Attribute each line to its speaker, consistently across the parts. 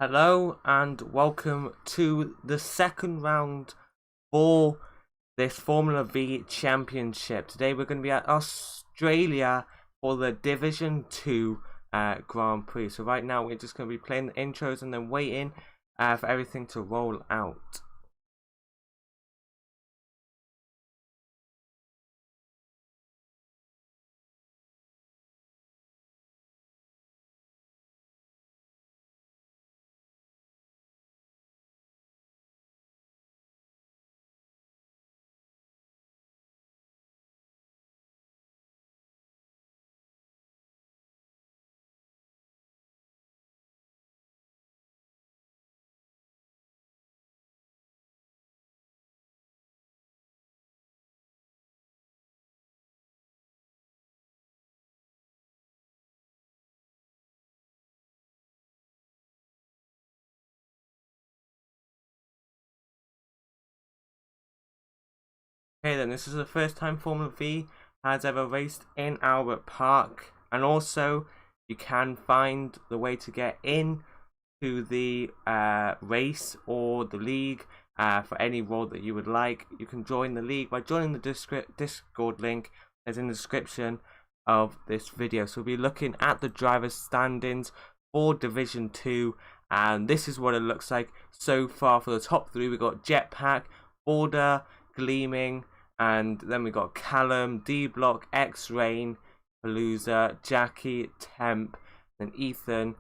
Speaker 1: Hello and welcome to the second round for this Formula V Championship. Today we're going to be at Australia for the Division 2 Grand Prix. So right now we're just going to be playing the intros and then waiting for everything to roll out. Okay then, this is the first time Formula V has ever raced in Albert Park, and also you can find the way to get in to the race or the league for any role that you would like. You can join the league by joining the Discord link that's in the description of this video. So we'll be looking at the drivers' standings for Division 2, and this is what it looks like so far. For the top three, we got Jetpack, Border, Gleaming, and then we got Callum, D-Block, X-Rain, Palooza, Jackie, Temp, and Ethan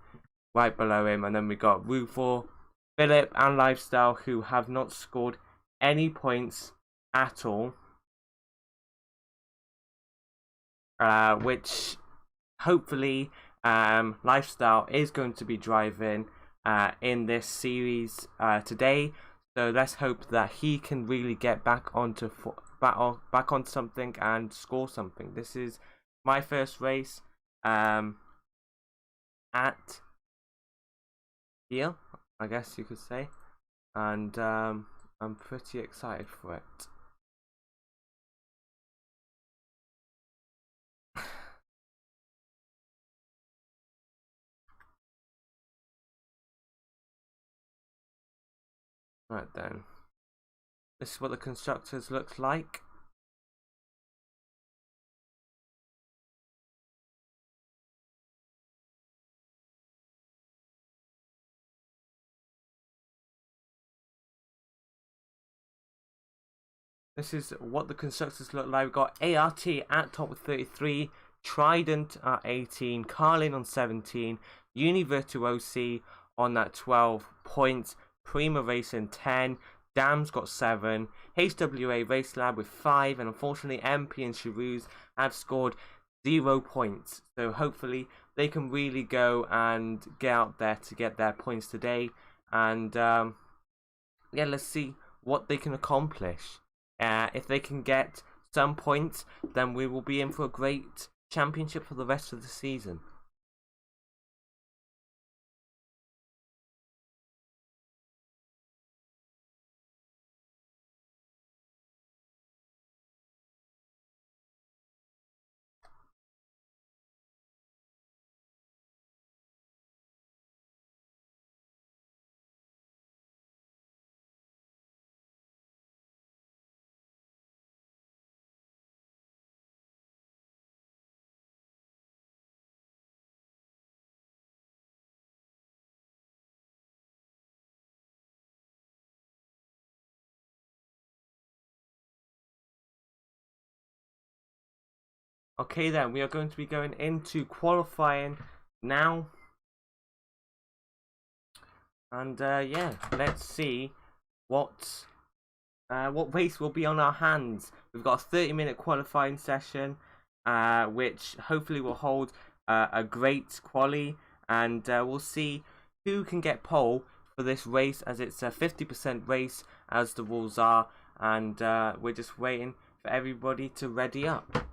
Speaker 1: right below him. And then we got Rufo, Philip, and Lifestyle, who have not scored any points at all. Which hopefully Lifestyle is going to be driving in this series today. So let's hope that he can really get back onto something and score something. This is my first race at here, I guess you could say, and I'm pretty excited for it. Right then, this is what the constructors look like. This is what the constructors look like. We've got ART at top with 33, Trident at 18, Carlin on 17, Univirtuosi on that 12 points, Prima Racing 10, Dam's got 7, HWA Race Lab with 5, and unfortunately MP and Charouz have scored 0 points. So hopefully they can really go and get out there to get their points today. And yeah, let's see what they can accomplish. If they can get some points, then we will be in for a great championship for the rest of the season. Okay then, we are going to be going into qualifying now. And yeah, let's see what race will be on our hands. We've got a 30-minute qualifying session, which hopefully will hold a great quali, and we'll see who can get pole for this race, as it's a 50% race as the rules are, and we're just waiting for everybody to ready up.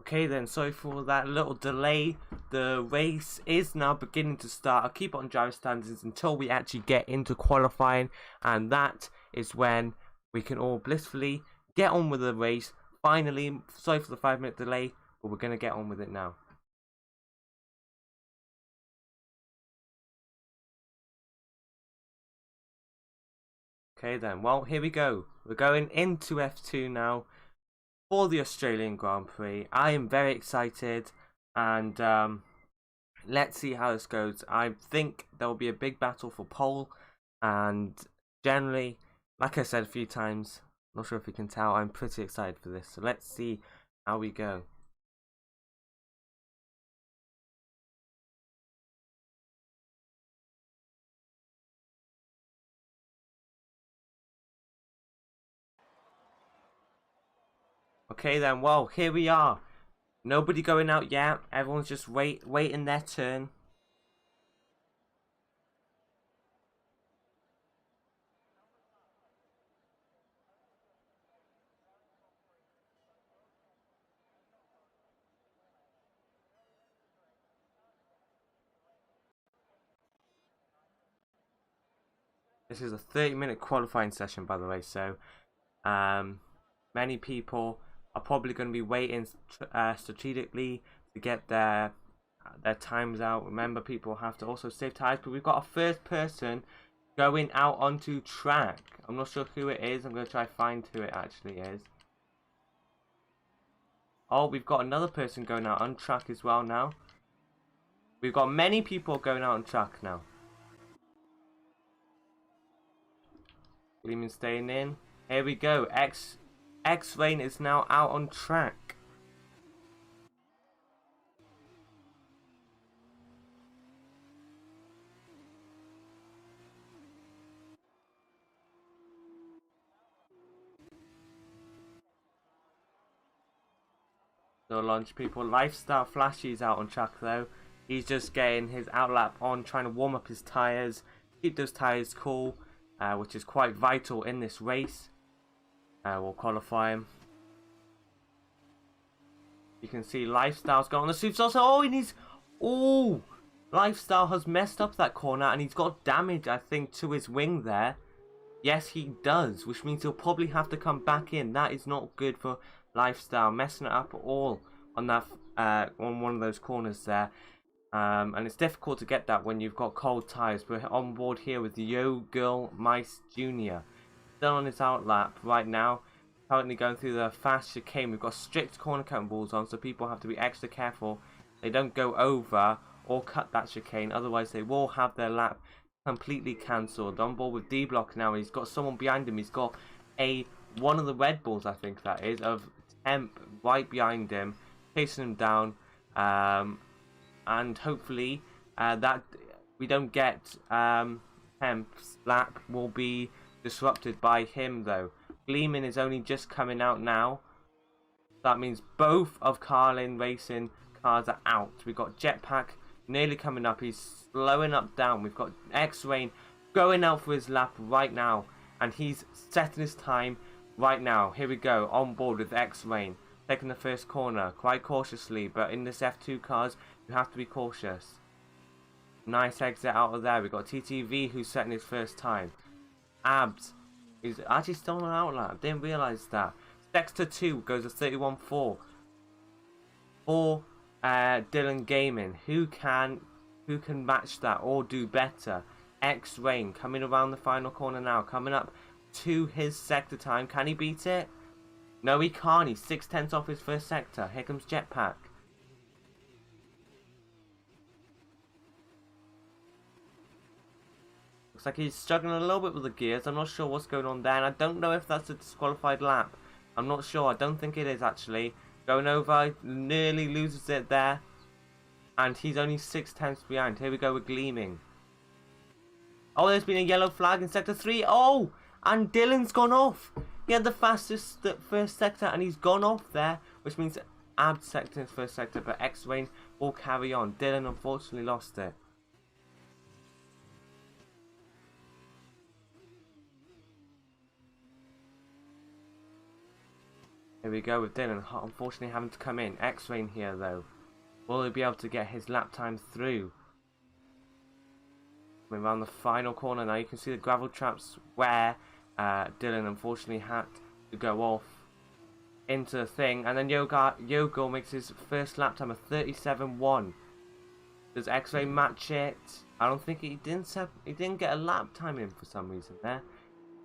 Speaker 1: Okay then, sorry for that little delay. The race is now beginning to start. I'll keep it on driver standards until we actually get into qualifying, and that is when we can all blissfully get on with the race. Finally, sorry for the 5-minute delay, but we're going to get on with it now. Okay then, well, here we go. We're going into F2 now for the Australian Grand Prix. I am very excited, and let's see how this goes. I think there will be a big battle for pole, and generally, like I said a few times, not sure if you can tell, I'm pretty excited for this. So let's see how we go. Okay then, well, here we are. Nobody going out yet. Everyone's just waiting their turn. This is a 30-minute qualifying session, by the way, so many people are probably going to be waiting strategically to get their times out. Remember, people have to also save tires, but we've got a first person going out onto track. I'm not sure who it is. I'm going to try to find who it actually is. Oh, we've got another person going out on track as well now. We've got many people going out on track now. Gleeman staying in. Here we go. X-Rain is now out on track. No launch people. Lifestyle Flashy is out on track though. He's just getting his outlap on, trying to warm up his tyres, keep those tyres cool, which is quite vital in this race. We'll qualify him. You can see Lifestyle's got on the super also. Oh, and he's Lifestyle has messed up that corner and he's got damage, I think, to his wing there. Yes, he does, which means he'll probably have to come back in. That is not good for Lifestyle, messing it up all on that on one of those corners there. And it's difficult to get that when you've got cold tyres. We're on board here with Yo Girl Mice Jr. Still on his outlap right now. Currently going through the fast chicane. We've got strict corner cutting rules on, so people have to be extra careful. They don't go over or cut that chicane, otherwise they will have their lap completely cancelled. On board with D-Block now. He's got someone behind him. He's got one of the Red Bulls, I think that is, of Temp right behind him, chasing him down. And hopefully that we don't get Temp's lap will be disrupted by him though. Gleeman is only just coming out now. That means both of Carlin Racing cars are out. We've got Jetpack nearly coming up. He's slowing up down. We've got X-Rain going out for his lap right now. And he's setting his time right now. Here we go. On board with X-Rain. Taking the first corner quite cautiously. But in this F2 cars, you have to be cautious. Nice exit out of there. We've got TTV who's setting his first time. Abs is actually still on outlap. Didn't realise that. Dexter 2 goes to 31.4. For Dylan Gaming. Who can match that or do better? X-Rain coming around the final corner now. Coming up to his sector time. Can he beat it? No, he can't. He's 6/10 off his first sector. Here comes Jetpack. Looks like he's struggling a little bit with the gears. I'm not sure what's going on there. And I don't know if that's a disqualified lap. I'm not sure. I don't think it is actually. Going over. Nearly loses it there. And he's only 6/10 behind. Here we go with Gleaming. Oh, there's been a yellow flag in sector 3. Oh! And Dylan's gone off. He had the fastest first sector and he's gone off there. Which means Abs sector in his first sector. But X-Rain will carry on. Dylan unfortunately lost it. Here we go with Dylan, unfortunately having to come in. X-Rain here though. Will he be able to get his lap time through? Coming around the final corner now, you can see the gravel traps where Dylan unfortunately had to go off into the thing. And then Yogo makes his first lap time of 37.1. Does X-Rain match it? I don't think he didn't get a lap time in for some reason there.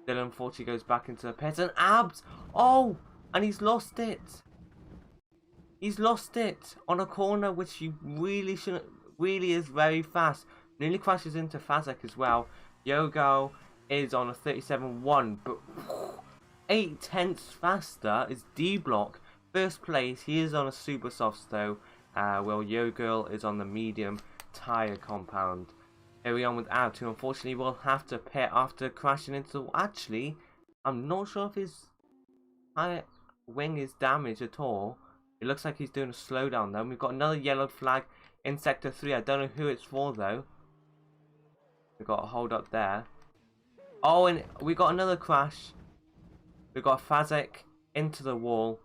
Speaker 1: Dylan unfortunately goes back into the pit, and Abs! Oh! And he's lost it! He's lost it on a corner which he really shouldn't, really is very fast. Nearly crashes into Fazek as well. Yogo is on a 37.1, but 8/10 faster is D-Block. First place, he is on a super soft though, while Yogo is on the medium tyre compound. Here we are with Abs, who unfortunately will have to pit after crashing into... Actually, I'm not sure if his wing is damaged at all. It looks like he's doing a slowdown though. We've got another yellow flag in Sector 3. I don't know who it's for though. We've got a hold up there. Oh, and we got another crash. We've got Fazek into the wall.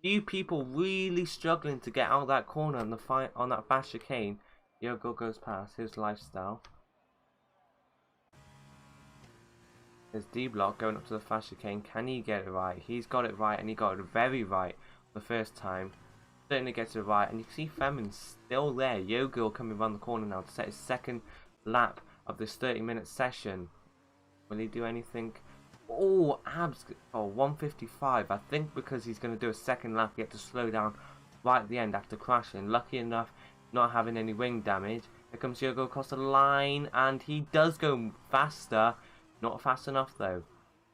Speaker 1: Few people really struggling to get out of that corner on the on that fast chicane. Yogo goes past his lifestyle. There's D-Block going up to the fast chicane. Can he get it right? He's got it right, and he got it very right the first time. Certainly gets it right, and you can see Femin still there. Yogo coming around the corner now to set his second lap of this 30-minute session. Will he do anything? Oh, Abs! Oh, 155. I think because he's going to do a second lap, he had to slow down right at the end after crashing. Lucky enough, not having any wing damage. Here comes Yogo across the line, and he does go faster. Not fast enough though.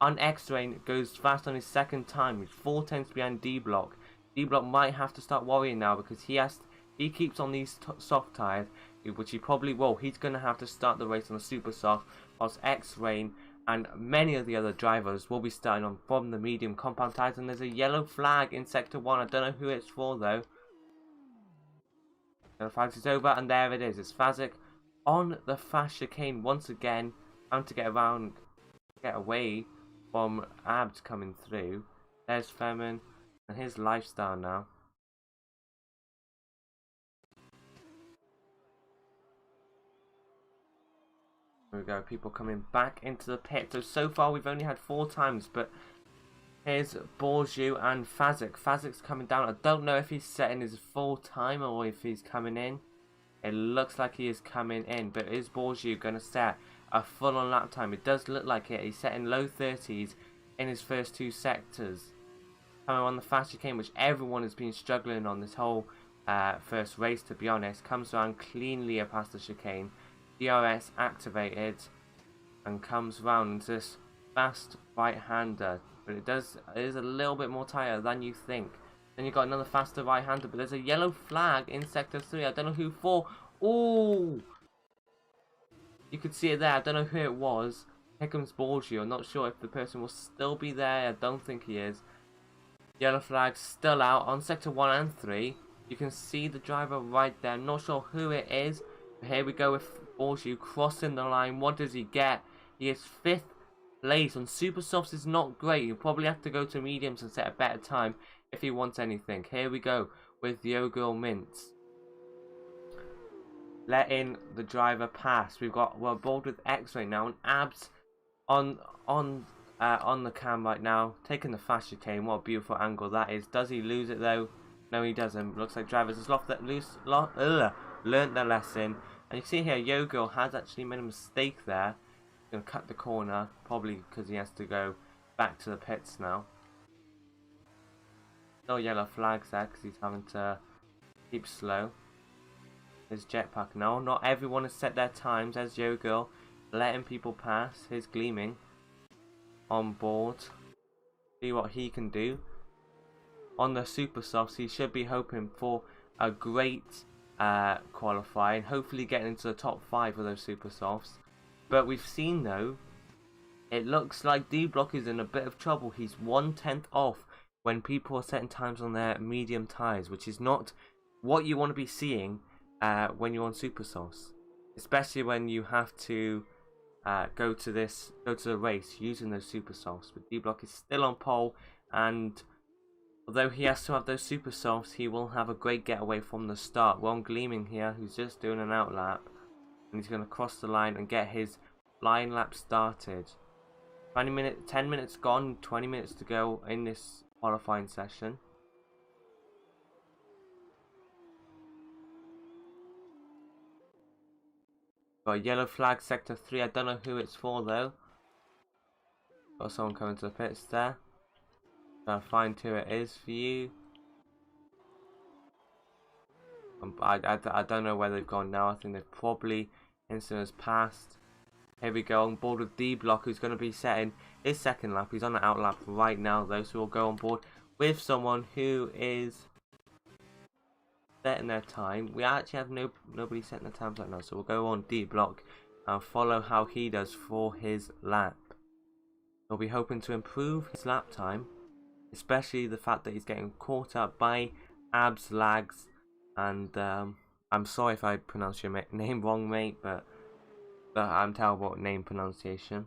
Speaker 1: On X-Rain goes fast on his second time. He's 4/10 behind D-Block. D-Block might have to start worrying now because he keeps on these soft tyres, which he probably will. He's going to have to start the race on the super soft, whilst X-Rain and many of the other drivers will be starting on from the medium compound tyres. And there's a yellow flag in Sector 1. I don't know who it's for though. The flag is over, and there it is. It's Fazek on the fast chicane once again, trying to get away from Abs coming through. There's Femin and his lifestyle now. There we go, people coming back into the pit. So far we've only had 4 times, but here's Bourgeois and Fazek. Fazek's coming down. I don't know if he's setting his full time or if he's coming in. It looks like he is coming in, but is Bourgeois going to set a full on lap time? It does look like it. He's setting low 30s in his first 2 sectors. Coming on the fast chicane, which everyone has been struggling on this whole first race, to be honest. Comes around cleanly past the chicane. DRS activated and comes round this fast right-hander, but it is a little bit more tighter than you think. Then you've got another faster right-hander, but there's a yellow flag in Sector 3. I don't know who for. Oh! You could see it there. I don't know who it was. Here comes Bourgeois. I'm not sure if the person will still be there. I don't think he is. Yellow flag still out on Sector 1 and 3. You can see the driver right there. I'm not sure who it is. But here we go with Bourgeois crossing the line. What does he get? He is 5th place. On super softs is not great. You'll probably have to go to mediums and set a better time if he wants anything. Here we go with Yogo Mintz letting the driver pass. We're bored with X-Ray now, and Abs on the cam right now, taking the fast chicane. What a beautiful angle that is. Does he lose it though? No, he doesn't. Looks like drivers has learned their lesson. And you can see here, Yogo has actually made a mistake there. He's going to cut the corner, probably because he has to go back to the pits now. No yellow flags there because he's having to keep slow. His jetpack now. Not everyone has set their times as Yogo, letting people pass. Here's Gleaming on board. See what he can do. On the super softs, he should be hoping for a great qualifying, hopefully getting into the top 5 of those super softs. But we've seen though, it looks like D-Block is in a bit of trouble. He's 1/10 off when people are setting times on their medium tyres, which is not what you want to be seeing when you're on super softs, especially when you have to go to the race using those super softs. But D-Block is still on pole, and Although he has to have those super softs, he will have a great getaway from the start. We're on Gleaming here, who's just doing an outlap. And he's going to cross the line and get his flying lap started. 10 minutes gone, 20 minutes to go in this qualifying session. Got a yellow flag, sector 3. I don't know who it's for though. Got someone coming to the pits there. Trying to find who it is for you. I don't know where they've gone now. I think they've probably instant has passed. Here we go on board with D-Block, who's going to be setting his second lap. He's on the out lap right now though, so we'll go on board with someone who is setting their time. We actually have nobody setting their times right now, so we'll go on D-Block and follow how he does for his lap. We'll be hoping to improve his lap time, especially the fact that he's getting caught up by Abs, Lags, and I'm sorry if I pronounce your name wrong, mate, but I'm terrible at name pronunciation.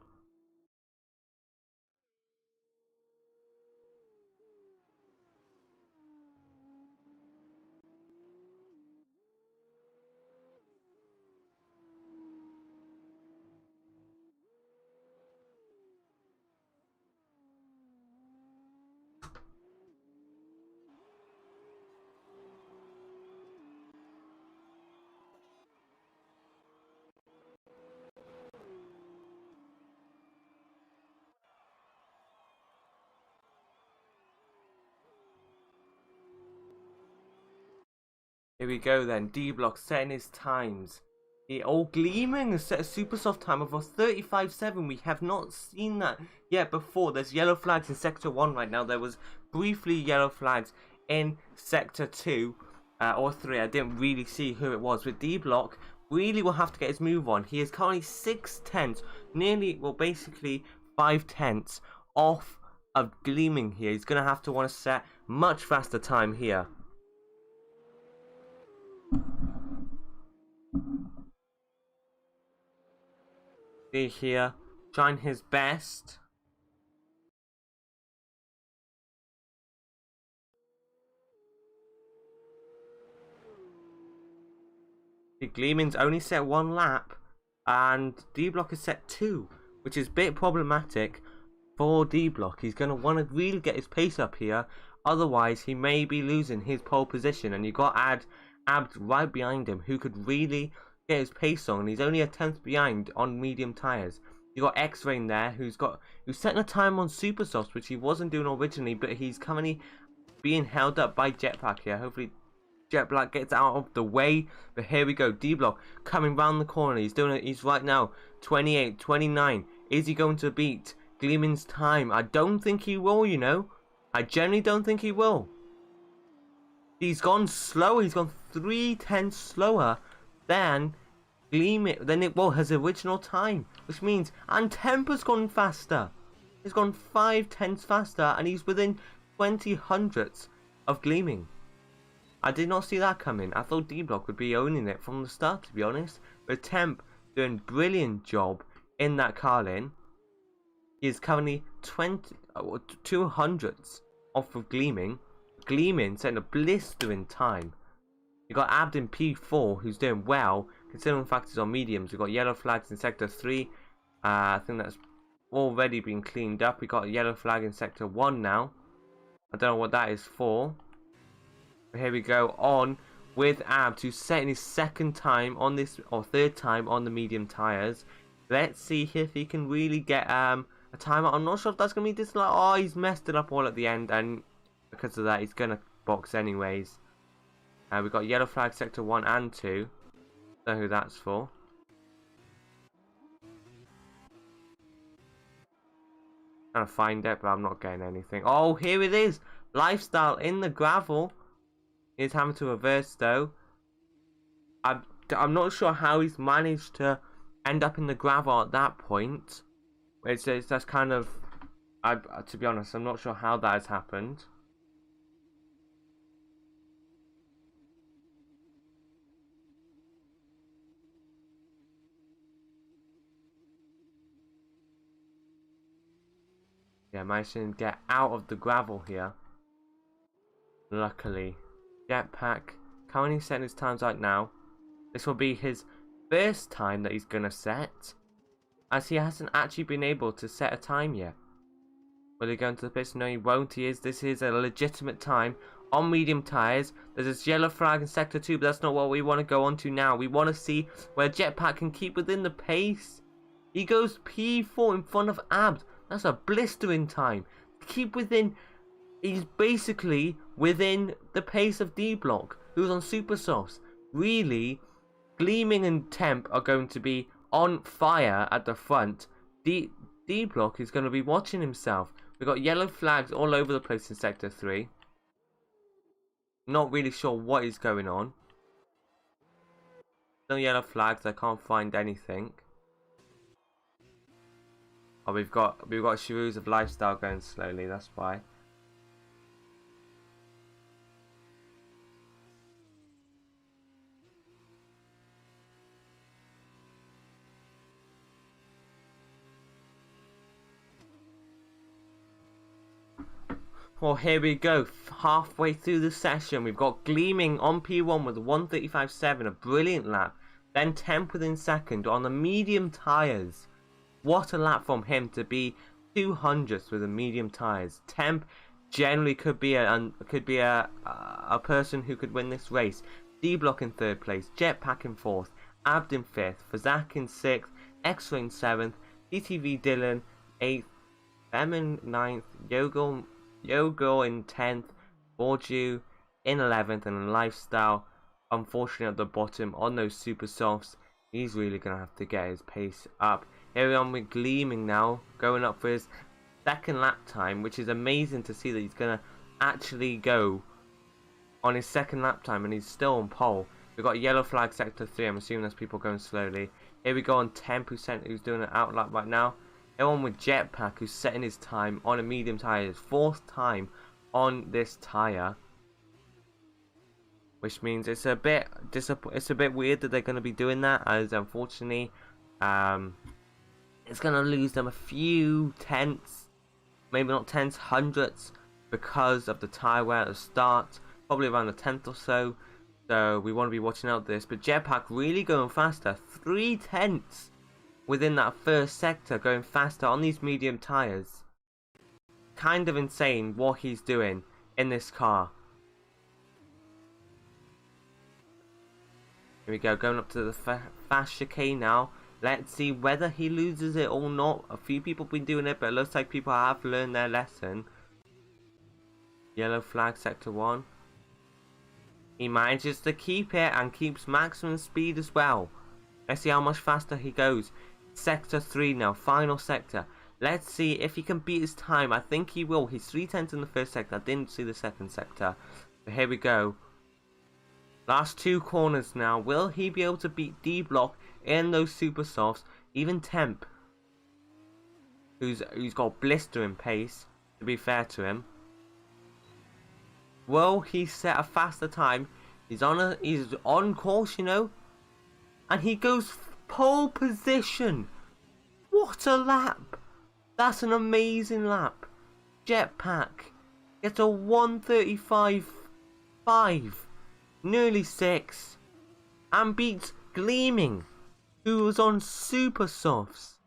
Speaker 1: Here we go then, D-Block setting his times. The old Gleaming has set a super soft time of a 35.7. We have not seen that yet before. There's yellow flags in sector 1 right now. There was briefly yellow flags in sector 2 or 3. I didn't really see who it was. With D-Block, really will have to get his move on. He is currently 6/10, nearly, well, basically 5/10 off of Gleaming here. He's going to have to want to set much faster time here. Here, trying his best. The Gleaming's only set 1 lap, and D-Block is set 2, which is a bit problematic for D-Block. He's going to want to really get his pace up here, otherwise he may be losing his pole position, and you've got Abs right behind him, who could really get his pace on, and he's only a 10th behind on medium tyres. You got X-Rain there, who's setting a time on super softs, which he wasn't doing originally, but he's currently being held up by Jetpack here. Hopefully Jetpack gets out of the way, but here we go. D-Block coming round the corner. He's doing it. He's right now 28, 29. Is he going to beat Gleaming's time? I don't think he will. You know, I generally don't think he will. He's gone slower. He's gone 3/10 slower than his original time, which means, and Temper's gone faster. He's gone 5/10 faster, and he's within 20 hundredths of Gleaming. I did not see that coming. I thought D-Block would be owning it from the start, to be honest. But Temp doing a brilliant job in that Carlin. He is currently 2 hundredths off of Gleaming. Gleaming setting a blistering time. You got Abd in P4, who's doing well, considering the fact he's on mediums. We've got yellow flags in sector 3. I think that's already been cleaned up. We got a yellow flag in sector 1 now. I don't know what that is for. But here we go on with Abd, who's setting his second time on this, or third time on the medium tyres. Let's see if he can really get a timeout. I'm not sure if that's going to be this. Oh, he's messed it up all at the end, and because of that, he's going to box anyways. We've got yellow flag sector 1 and 2. Don't know who that's for. Trying to find it, but I'm not getting anything. Oh, here it is. Lifestyle in the gravel. He's having to reverse though. I'm not sure how he's managed to end up in the gravel at that point. That's kind of, to be honest, I'm not sure how that has happened. Yeah, managed to get out of the gravel here. Luckily, Jetpack currently setting his times right now. This will be his first time that he's gonna set, as he hasn't actually been able to set a time yet. Will he go into the pits? No, he won't. This is a legitimate time on medium tyres. There's this yellow flag in Sector 2, but that's not what we want to go on to now. We want to see where Jetpack can keep within the pace. He goes P4 in front of Abd. That's a blistering time. Keep within... He's basically within the pace of D-Block, who's on Super Softs. Really, Gleaming and Temp are going to be on fire at the front. D-Block is going to be watching himself. We've got yellow flags all over the place in Sector 3. Not really sure what is going on. No yellow flags, I can't find anything. Oh, we've got Shrews of Lifestyle going slowly, that's why. Well, here we go. Halfway through the session, we've got Gleaming on P1 with 1:35.7, a brilliant lap. Then Temp within second on the medium tyres. What a lap from him to be 200th with the medium tyres. Temp generally could be a person who could win this race. D-Block in third place, Jetpack in fourth, Abd in fifth, Fazak in sixth, X-Ray in seventh, DTV Dylan eighth, Em in ninth, Yogo in 10th, Borju in 11th, and Lifestyle, unfortunately at the bottom on those Super Softs. He's really going to have to get his pace up. Here we are with Gleaming now, going up for his second lap time, which is amazing to see that he's going to actually go on his second lap time, and he's still on pole. We've got yellow flag Sector 3, I'm assuming there's people going slowly. Here we go on 10%, who's doing an out lap right now. Everyone with Jetpack, who's setting his time on a medium tyre, his fourth time on this tyre, which means it's a bit weird that they're going to be doing that, as unfortunately, it's going to lose them a few tenths, maybe not tenths, hundredths, because of the tyre wear at the start, probably around the 10th or so. So we want to be watching out this, but Jetpack really going faster, 3 tenths. Within that first sector, going faster on these medium tyres. Kind of insane what he's doing in this car. Here we go, going up to the fast chicane now. Let's see whether he loses it or not. A few people have been doing it, but it looks like people have learned their lesson. Yellow flag, Sector 1. He manages to keep it and keeps maximum speed as well. Let's see how much faster he goes. Sector 3 now, final sector. Let's see if he can beat his time. I think he will. He's 3/10 in the first sector. I didn't see the second sector. But here we go. Last 2 corners now. Will he be able to beat D-Block in those Super Softs? Even Temp, who's got blistering pace, to be fair to him. Will he set a faster time? He's on course, you know. And he goes pole position. What a lap. That's an amazing lap. Jetpack gets a 1:35.5, nearly 6, and beats Gleaming, who was on Super Softs.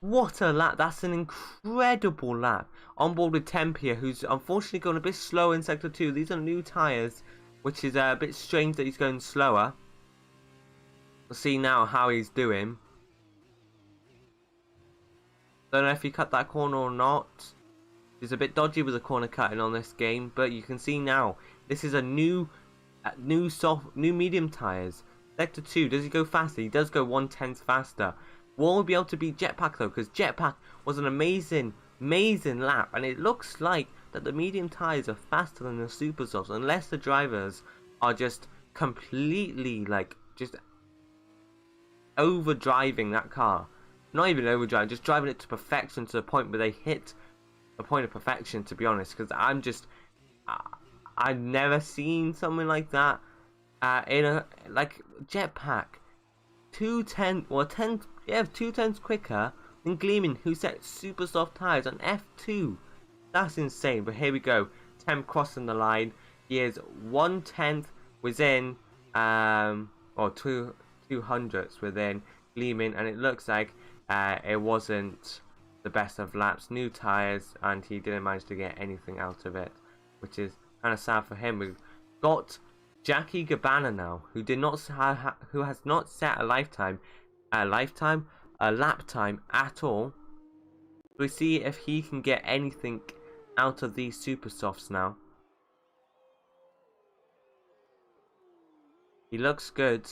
Speaker 1: What a lap. That's an incredible lap. On board with Tempia, who's unfortunately going a bit slow in Sector 2. These are new tyres, which is a bit strange that he's going slower. We'll see now how he's doing. Don't know if he cut that corner or not. He's a bit dodgy with the corner cutting on this game, but you can see now this is a new medium tyres. Sector 2, does he go faster? He does go 1/10 faster. Will we be able to beat Jetpack though? Because Jetpack was an amazing lap, and it looks like that the medium tyres are faster than the Super Softs, unless the drivers are just completely just overdriving that car. Not even overdriving, just driving it to perfection, to the point where they hit the point of perfection, to be honest. Because I've never seen something like that in a Jetpack. 2/10 quicker than Gleaming, who set super soft tyres on F2. That's insane. But here we go. Temp crossing the line. He is 1/10 within, or 2/200ths within Gleeman, and it looks like it wasn't the best of laps. New tyres, and he didn't manage to get anything out of it, which is kind of sad for him. We've got Jackie Gabbana now, who has not set a lap time at all. We see if he can get anything out of these super softs now. He looks good.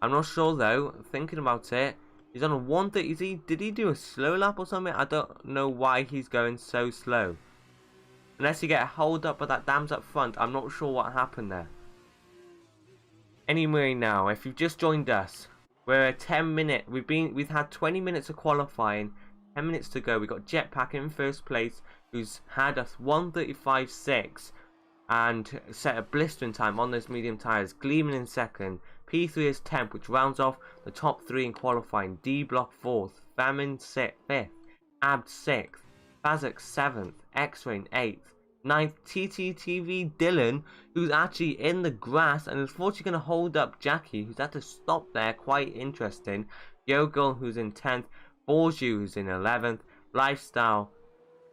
Speaker 1: I'm not sure though. Thinking about it, he's on a 130. Did he do a slow lap or something? I don't know why he's going so slow. Unless you get held up by that dams up front, I'm not sure what happened there. Anyway, now if you've just joined us, we're at 10-minute. We've had 20 minutes of qualifying. 10 minutes to go. We got Jetpack in first place, who's had a 1:35.6 and set a blistering time on those medium tyres. Gleeman in second. P3 is 10th, which rounds off the top 3 in qualifying. D Block 4th, Famine 5th, Abd 6th, Fazek 7th, X-Rain 8th, 9th, TTTV Dylan, who's actually in the grass and is unfortunately going to hold up Jackie, who's had to stop there. Quite interesting. Yogel, who's in 10th, Borju, who's in 11th, Lifestyle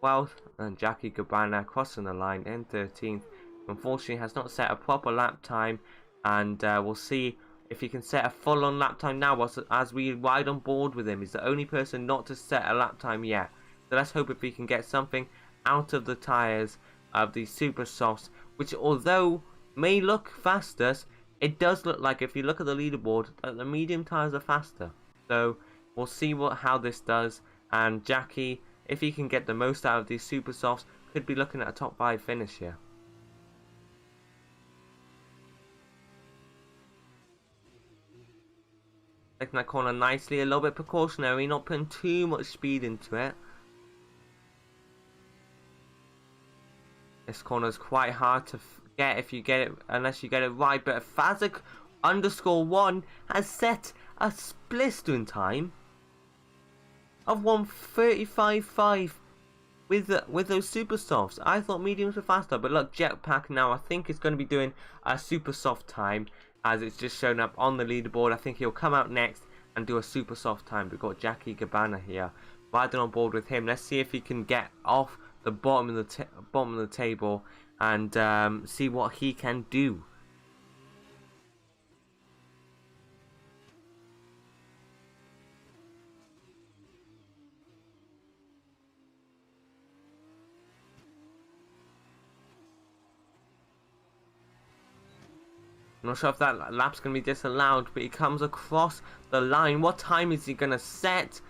Speaker 1: 12th, and Jackie Gabbana crossing the line in 13th. Unfortunately, has not set a proper lap time, and we'll see if he can set a full-on lap time now as we ride on board with him. He's the only person not to set a lap time yet. So let's hope if he can get something out of the tyres of these super softs, which although may look faster, it does look like, if you look at the leaderboard, that the medium tyres are faster. So we'll see how this does, and Jackie, if he can get the most out of these super softs, could be looking at a top 5 finish here. Taking that corner nicely, a little bit precautionary, not putting too much speed into it. This corner is quite hard to get if you get it, unless you get it right. But Fazek _1 has set a blistering time of 1:35.5 with those super softs. I thought mediums were faster, but look, Jetpack now I think is going to be doing a super soft time, as it's just shown up on the leaderboard. I think he'll come out next and do a super soft time. We've got Jackie Gabbana here, riding on board with him. Let's see if he can get off the bottom of the table and see what he can do. I'm not sure if that lap's going to be disallowed, but he comes across the line. What time is he going to set?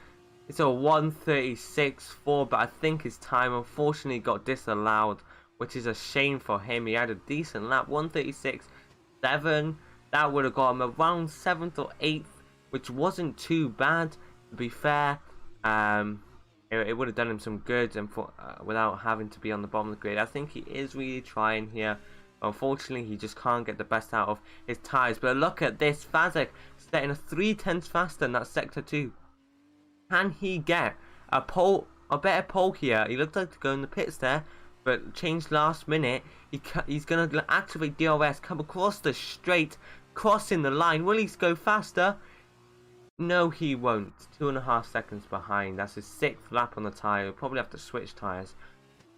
Speaker 1: It's a 1:36.4, but I think his time unfortunately got disallowed, which is a shame for him. He had a decent lap, 1:36.7. That would have got him around 7th or 8th, which wasn't too bad, to be fair. It would have done him some good and without having to be on the bottom of the grid. I think he is really trying here. Unfortunately, he just can't get the best out of his tyres. But look at this, Fazek setting a 3/10 faster in that sector 2. Can he get a better pole here? He looked like to go in the pits there, but changed last minute. He's going to activate DRS, come across the straight, crossing the line. Will he go faster? No, he won't. 2.5 seconds behind. That's his 6th lap on the tyre. He'll probably have to switch tyres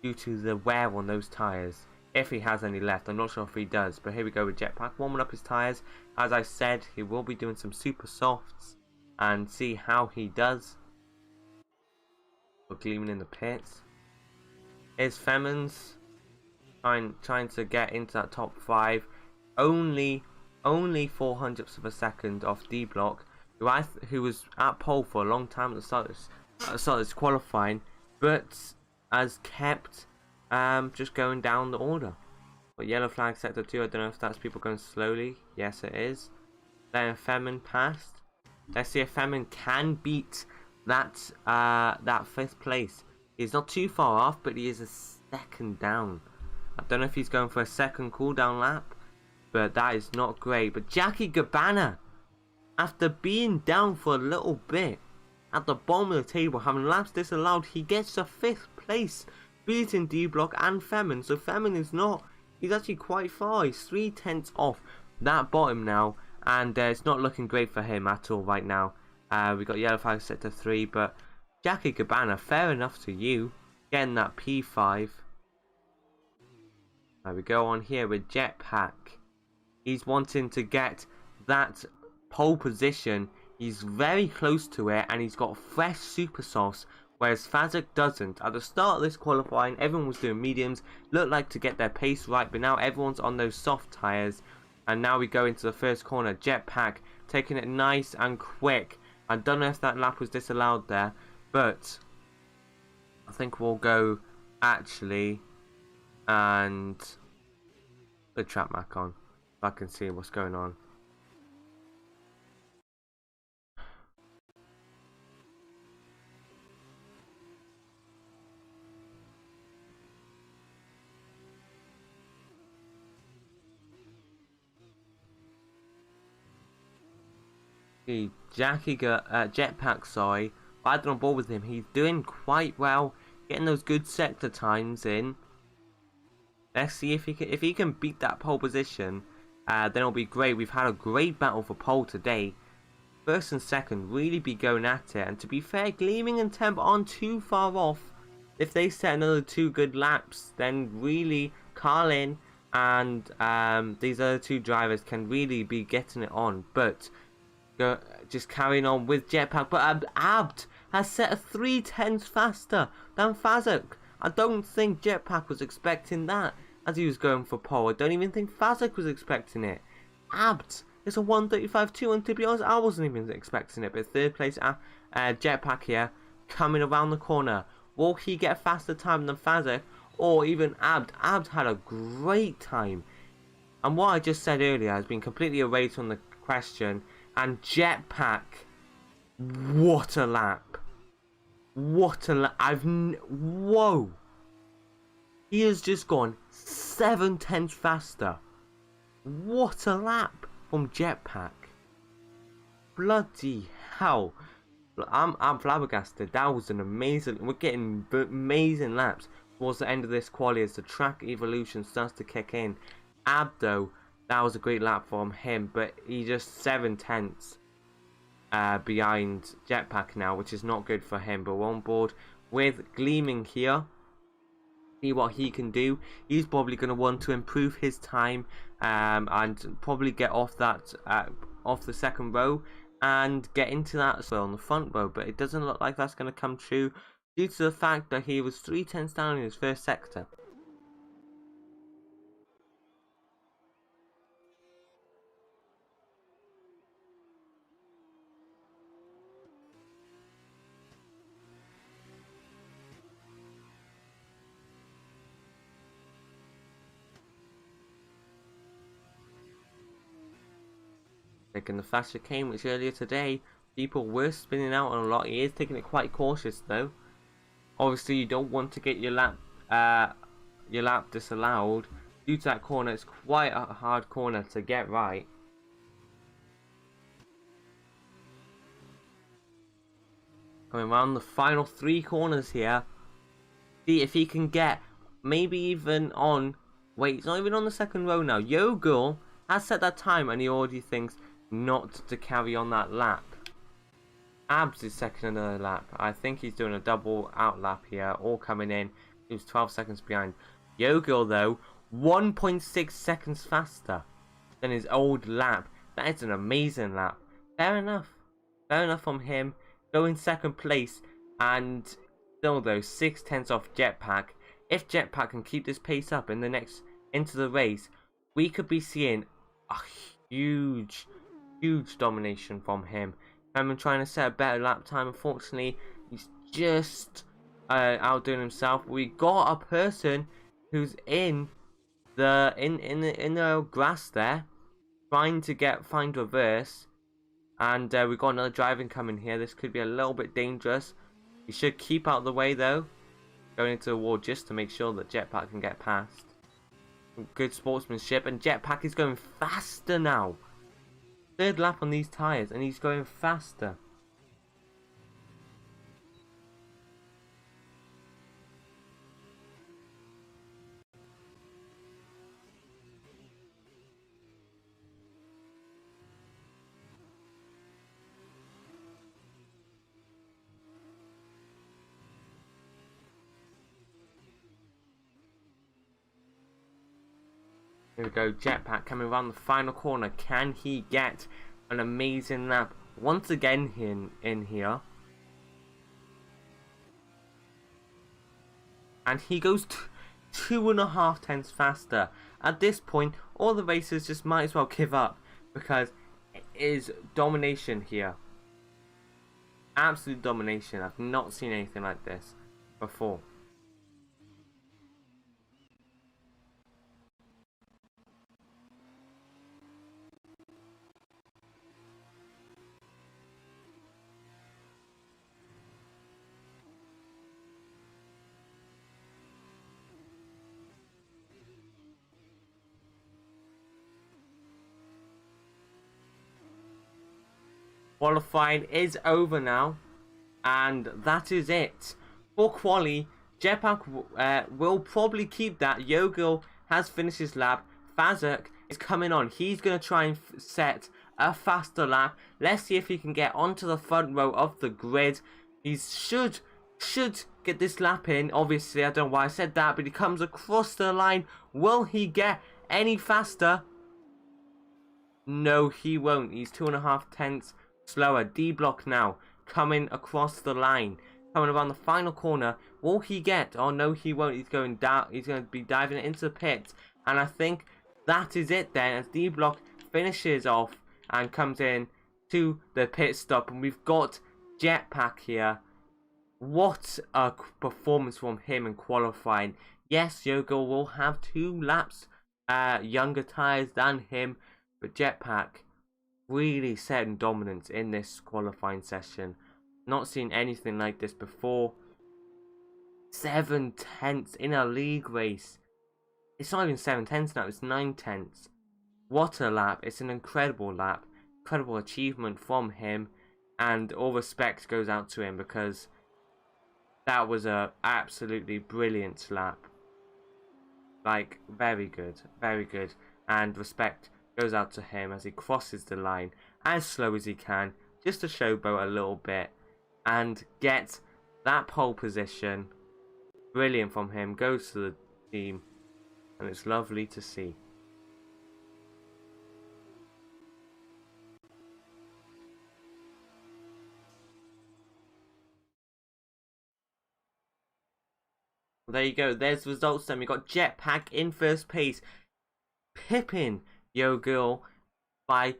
Speaker 1: due to the wear on those tyres, if he has any left. I'm not sure if he does, but here we go with Jetpack warming up his tyres. As I said, he will be doing some super softs and see how he does. We're Gleeman in the pits. Here's Femins trying to get into that top 5. Only 400ths of a second off D Block, who was at pole for a long time at the start of this qualifying, but has kept just going down the order. But yellow flag sector 2, I don't know if that's people going slowly. Yes, it is. Then Femin passed. Let's see if Femin can beat that 5th place. He's not too far off, but he is a second down. I don't know if he's going for a second cooldown lap, but that is not great. But Jackie Gabbana, after being down for a little bit at the bottom of the table, having laps disallowed, he gets a 5th place, beating D Block and Femin. So Femin is not He's actually quite far. He's 3/10 off that bottom now, and it's not looking great for him at all right now. We got yellow flag set to 3, but Jackie Cabana, fair enough to you, getting that P5. There we go on here with Jetpack. He's wanting to get that pole position. He's very close to it, and he's got fresh super sauce, whereas Fazek doesn't. At the start of this qualifying, everyone was doing mediums, looked like to get their pace right, but now everyone's on those soft tyres. And now we go into the first corner. Jetpack taking it nice and quick. I don't know if that lap was disallowed there, but I think we'll go actually and the trap back on. If I can see what's going on. Jetpack, sorry, I don't on board with him. He's doing quite well, getting those good sector times in. Let's see if he can beat that pole position. Then it'll be great. We've had a great battle for pole today. First and second really be going at it. And to be fair, Gleaming and Temp aren't too far off. If they set another 2 good laps, then really Carlin and these other 2 drivers can really be getting it on. But just carrying on with Jetpack. But Abd has set a 3/10 faster than Fazek. I don't think Jetpack was expecting that as he was going for pole. I don't even think Fazek was expecting it. Abd is a 1:35.2, and to be honest, I wasn't even expecting it. But third place Jetpack here, coming around the corner. Will he get a faster time than Fazek or even Abd? Abd had a great time. And what I just said earlier has been completely erased from the question. And Jetpack, what a lap. What a lap. Whoa. He has just gone 7/10 faster. What a lap from Jetpack. Bloody hell. I'm flabbergasted. That was an amazing. We're getting amazing laps towards the end of this quali as the track evolution starts to kick in. Abdo, that was a great lap from him, but he just 7/10 behind Jetpack now, which is not good for him. But we're on board with Gleaming here. See what he can do. He's probably going to want to improve his time and probably get off that off the second row and get into that as well on the front row. But it doesn't look like that's going to come true due to the fact that he was 3/10 down in his first sector. Taking the fast chicane, which earlier today people were spinning out on a lot. He is taking it quite cautious though. Obviously, you don't want to get your lap disallowed due to that corner. It's quite a hard corner to get right. Coming around the final 3 corners here. See if he can get maybe even on. Wait, he's not even on the second row now. Yo Girl has set that time and he already thinks not to carry on that lap. Abs is second another lap. I think he's doing a double out lap here, all coming in. He was 12 seconds behind. Yo Girl though, 1.6 seconds faster than his old lap. That is an amazing lap. Fair enough. Fair enough from him. Going second place, and still though 6/10 off Jetpack. If Jetpack can keep this pace up in the next into the race, we could be seeing a huge domination from him. I'm trying to set a better lap time. Unfortunately, he's just outdoing himself. We got a person who's in the grass there, trying to find reverse, and we've got another driving coming here. This could be a little bit dangerous. He should keep out of the way though, going into the wall just to make sure that Jetpack can get past. Good sportsmanship, and Jetpack is going faster now. Third lap on these tyres, and he's going faster. Here we go, Jetpack coming around the final corner. Can he get an amazing lap once again in here? And he goes 2.5 tenths faster. At this point, all the racers just might as well give up, because it is domination here. Absolute domination. I've not seen anything like this before. Qualifying is over now, and that is it for quali. Jetpack will probably keep that. Yogil has finished his lap. Fazek is coming on. He's going to try and set a faster lap. Let's see if he can get onto the front row of the grid. He should get this lap in. Obviously, I don't know why I said that, but he comes across the line. Will he get any faster? No, he won't. He's 2.5 tenths slower. D-Block now coming across the line, coming around the final corner. Will he get? Oh no, he won't. He's going down. He's going to be diving into the pits, and I think that is it then, as D-Block finishes off and comes in to the pit stop, and we've got Jetpack here. What a performance from him in qualifying. Yes, Yogil will have 2 laps younger tyres than him, but Jetpack really setting dominance in this qualifying session. Not seen anything like this before. 7 tenths in a league race. It's not even 7 tenths now, it's 9 tenths. What a lap. It's an incredible lap. Incredible achievement from him. And all respect goes out to him, because that was a absolutely brilliant lap. Like, very good. Very good. And respect goes out to him as he crosses the line as slow as he can, just to showboat a little bit and get that pole position. Brilliant from him. Goes to the team, and it's lovely to see. Well, there you go. There's the results then. We got Jetpack in first place, pipping Yogil by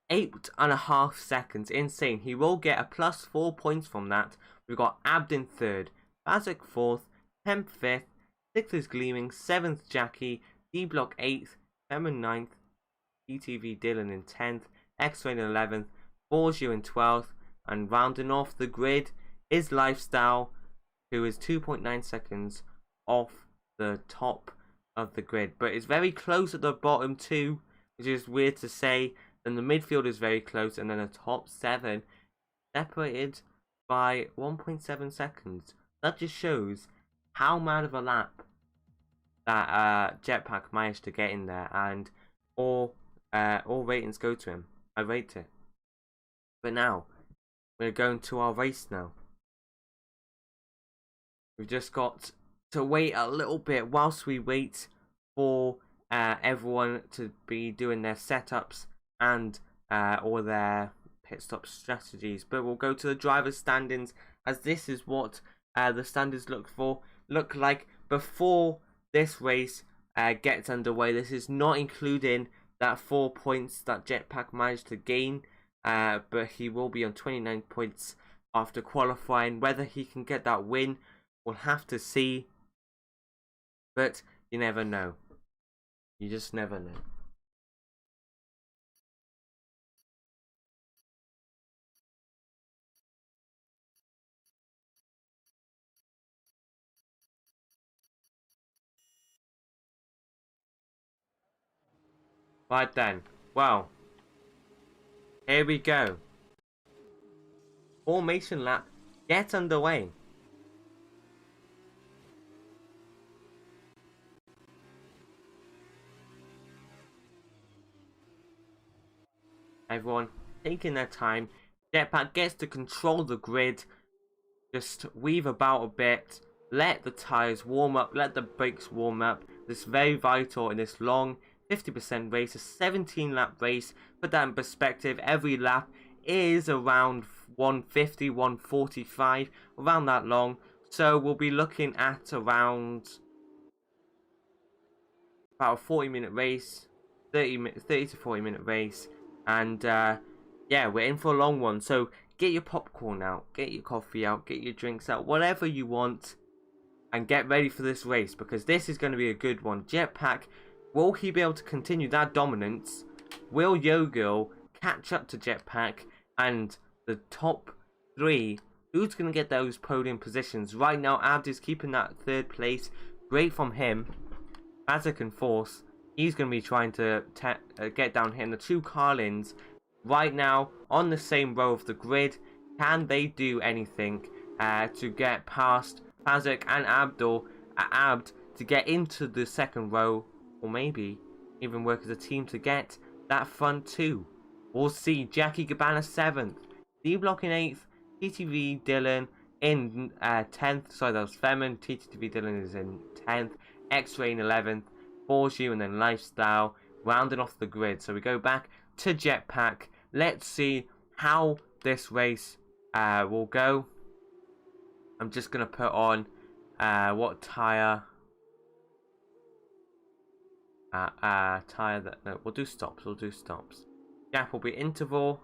Speaker 1: 8.5 seconds. Insane. He will get a +4 points from that. We've got Abdin third, Fazek fourth, Temp fifth, sixth is Gleaming, seventh Jackie, D-Block 8th, Cameron 9th, ETV Dylan in 10th, X-Rain in 11th, Borgio in 12th, and rounding off the grid is Lifestyle, who is 2.9 seconds off the top of the grid. But it's very close at the bottom too, which is weird to say. Then the midfield is very close, and then the top 7 separated by 1.7 seconds. That just shows how mad of a lap that Jetpack managed to get in there, and all ratings go to him. I rate it. But now we're going to our race now. We've just got to wait a little bit whilst we wait for everyone to be doing their setups and all their pit stop strategies. But we'll go to the driver's standings, as this is what the standings look like before this race gets underway. This is not including that 4 points that Jetpack managed to gain, but he will be on 29 points after qualifying. Whether he can get that win, we'll have to see, but you never know. You just never know. Right then, well, here we go. Formation lap, get underway. Everyone taking their time. Jetpack gets to control the grid. Just weave about a bit. Let the tyres warm up. Let the brakes warm up. This is very vital in this long 50% race, a 17 lap race. Put that in perspective, every lap is around 150, 145, around that long. So we'll be looking at around about a 40-minute race, 30 to 40-minute race, and yeah, we're in for a long one. So get your popcorn out, get your coffee out, get your drinks out, whatever you want, and get ready for this race, because this is going to be a good one. Jetpack, will he be able to continue that dominance? Will Yo-Girl catch up to Jetpack? And the top three, who's going to get those podium positions? Right now, Abd is keeping that third place. Great from him. Fazek and Force, he's going to be trying to get down here. And the two Carlins, right now, on the same row of the grid. Can they do anything to get past Fazek and Abd to get into the second row? Or maybe even work as a team to get that front two. We'll see. Jackie Cabana 7th, D-Block in 8th, TTV Dylan in 10th. Sorry, that was Femin. TTV Dylan is in 10th. X-Ray in 11th. Borju and then Lifestyle rounding off the grid. So we go back to Jetpack. Let's see how this race will go. I'm just going to put on what tyre. No, we'll do stops. Gap will be interval.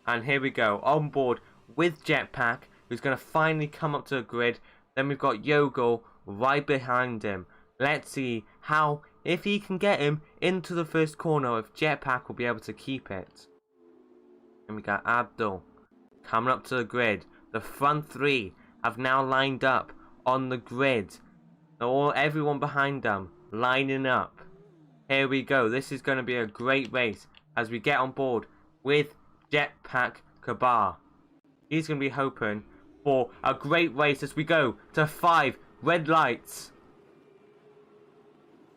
Speaker 1: And here we go. On board with Jetpack, who's going to finally come up to the grid. Then we've got Yo-Girl right behind him. Let's see how, if he can get him into the first corner, if Jetpack will be able to keep it. And we got Abdul coming up to the grid. The front three have now lined up on the grid. Everyone behind them lining up. Here we go. This is going to be a great race as we get on board with Jetpack Kabar. He's going to be hoping for a great race as we go to 5 red lights.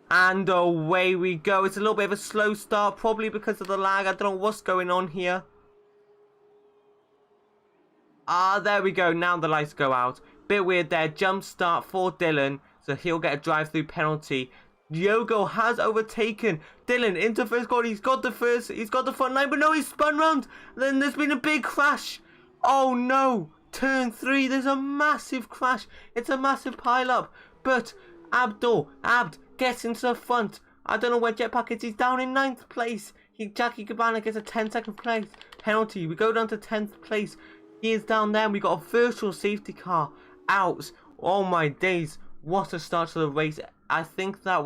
Speaker 1: And away we go. It's a little bit of a slow start, probably because of the lag. I don't know what's going on here. There we go. Now the lights go out. Bit weird there. Jump start for Dylan, so he'll get a drive-through penalty. Yo-Girl has overtaken Dylan into first corner. He's got the front line, but no, he's spun round. Then there's been a big crash. Oh no, turn 3, there's a massive crash. It's a massive pile-up, but Abd gets into the front. I don't know where Jetpack is. He's down in 9th place. Jackie Cabana gets a 10-second place penalty. We go down to 10th place. He is down there, and we got a virtual safety car out. Oh my days, what a start to the race. I think that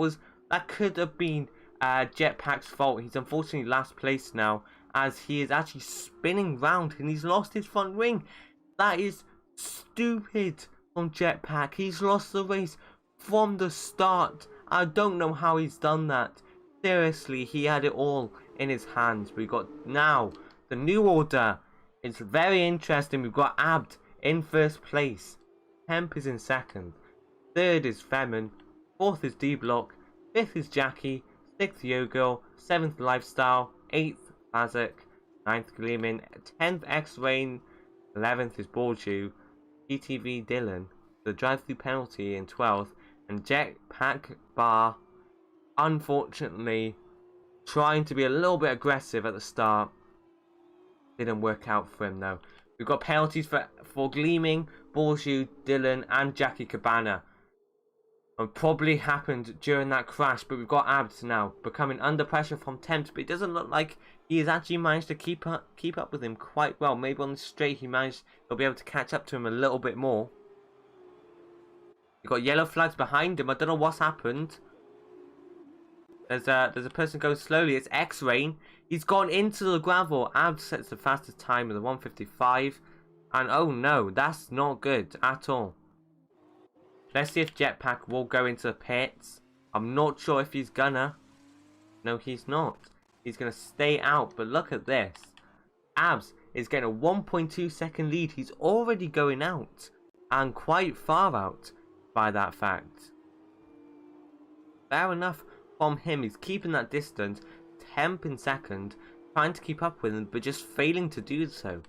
Speaker 1: could have been Jetpack's fault. He's unfortunately last place now, as he is actually spinning round and he's lost his front wing. That is stupid from Jetpack. He's lost the race from the start. I don't know how he's done that. Seriously, he had it all in his hands. We got now the new order. It's very interesting. We've got Abd in first place. Hemp is in second. Third is Femin. 4th is D-Block. 5th is Jackie. 6th Yo-Girl. 7th Lifestyle. 8th Fazek. 9th Gleeman. 10th X-Rain. 11th is Borju. TTV Dylan. The drive-through penalty in 12th. And Jetpack Bar, unfortunately, trying to be a little bit aggressive at the start. Didn't work out for him though. We've got penalties for Gleaming, Borju, Dylan, and Jackie Cabana. And probably happened during that crash, but we've got Abd now becoming under pressure from Tempt, but it doesn't look like he has actually managed to keep up with him quite well. Maybe on the straight he'll be able to catch up to him a little bit more. We've got yellow flags behind him. I don't know what's happened. There's a person going slowly. It's X-Rain. He's gone into the gravel. Abd sets the fastest time with a 1:55. And oh no, that's not good at all. Let's see if Jetpack will go into the pits. I'm not sure if he's gonna. No, he's not. He's gonna stay out. But look at this. Abs is getting a 1.2 second lead. He's already going out. And quite far out by that fact. Fair enough from him. He's keeping that distance. Temp in second. Trying to keep up with him, but just failing to do so.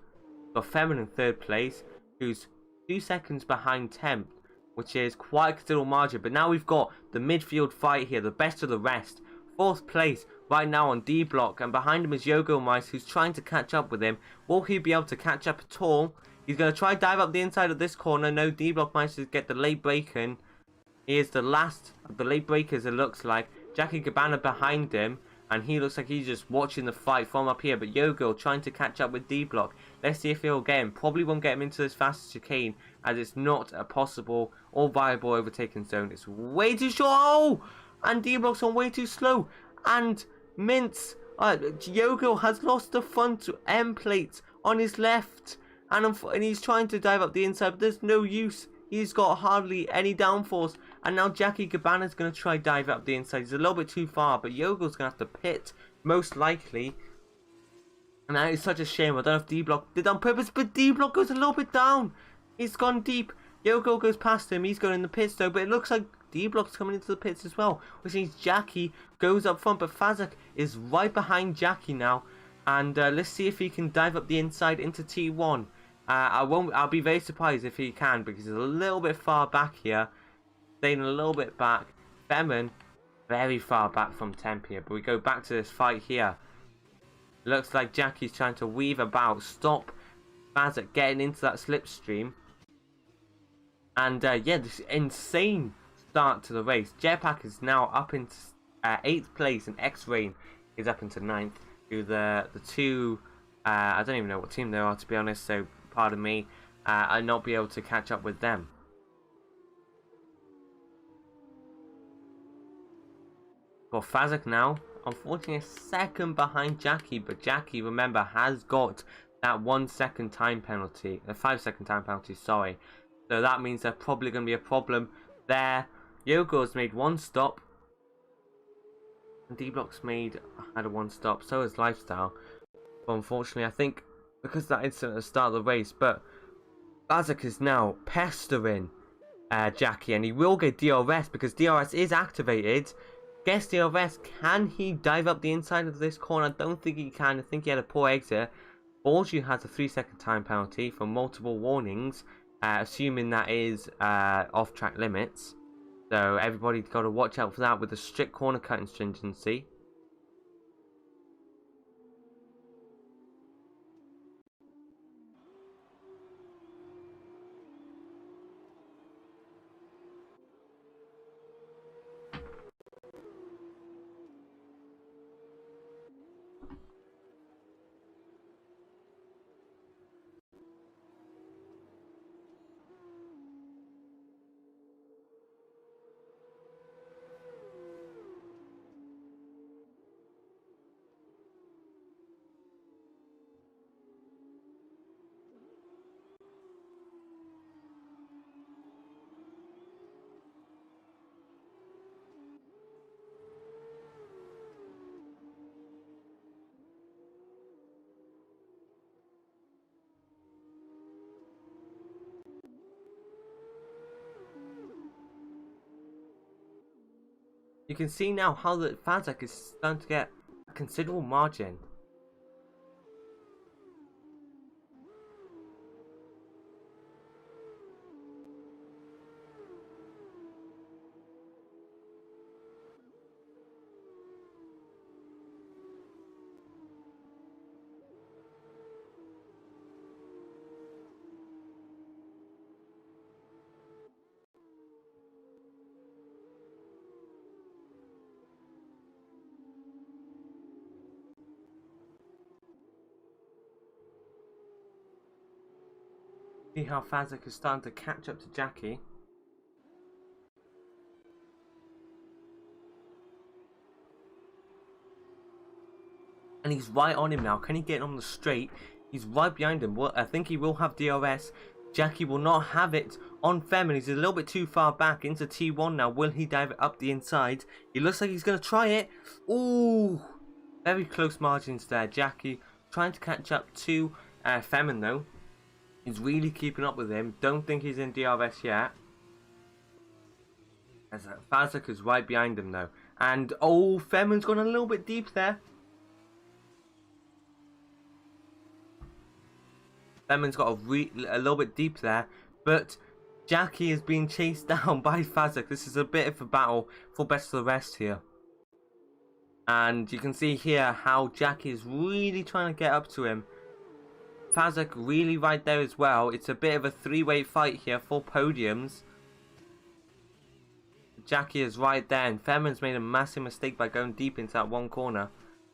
Speaker 1: Got Femin in third place, who's 2 seconds behind Temp, which is quite a considerable margin. But now we've got the midfield fight here, the best of the rest. 4th place right now on D block, and behind him is Yogurmice, who's trying to catch up with him. Will he be able to catch up at all? He's going to try dive up the inside of this corner. No, D block manages to get the late break in. He is the last of the late breakers, it looks like. Jackie Cabana behind him, and he looks like he's just watching the fight from up here. But Yogo trying to catch up with D block. Let's see if he'll get him. Probably won't get him into this fastest chicane, as it's not a possible or viable overtaking zone. It's way too short. Oh! And D block's on way too slow. And Mince, Yogo has lost the front end plate on his left. And he's trying to dive up the inside, but there's no use. He's got hardly any downforce. And now Jackie Cabana's going to try dive up the inside. He's a little bit too far, but Yogo's going to have to pit, most likely. And that is such a shame. I don't know if D-Block did on purpose, but D-Block goes a little bit down. He's gone deep. Yogo goes past him. He's going in the pits, though, but it looks like D-Block's coming into the pits as well, which means Jackie goes up front, but Fazak is right behind Jackie now. And let's see if he can dive up the inside into T1. I'll be very surprised if he can, because he's a little bit far back here. Staying a little bit back. Femin, very far back from temp here. But we go back to this fight here. Looks like Jackie's trying to weave about, stop Fazak getting into that slipstream. And yeah, this insane start to the race. Jetpack is now up into 8th place, and X-Rain is up into 9th. To the two, I don't even know what team they are, to be honest, so pardon me, I'll not be able to catch up with them. For Fazak now, unfortunately a second behind Jackie, but Jackie, remember, has got that 1 second time penalty, a 5 second time penalty, sorry. So that means there's probably going to be a problem there. Yogo's made 1 stop. And D-Block's had a 1 stop, so has Lifestyle. But unfortunately, I think, because that incident at the start of the race, but Fazak is now pestering Jackie, and he will get DRS because DRS is activated. Guess DRS, can he dive up the inside of this corner? I don't think he can. I think he had a poor exit. Borju has a 3 second time penalty for multiple warnings, assuming that is off-track limits. So everybody's got to watch out for that with the strict corner cutting stringency. You can see now how the Fazak is starting to get a considerable margin. See how Fazak is starting to catch up to Jackie. And he's right on him now. Can he get on the straight? He's right behind him. Well, I think he will have DRS. Jackie will not have it on Femin. He's a little bit too far back into T1 now. Will he dive it up the inside? He looks like he's going to try it. Ooh, very close margins there. Jackie trying to catch up to Femin though. He's really keeping up with him. Don't think he's in DRS yet. As Fazak is right behind him though. And oh, Femin's gone a little bit deep there. Femin's got a little bit deep there. But Jackie is being chased down by Fazak. This is a bit of a battle for best of the rest here. And you can see here how Jack is really trying to get up to him. Fazek really right there as well. It's a bit of a three-way fight here for podiums. Jackie is right there, and Femin's made a massive mistake by going deep into that one corner.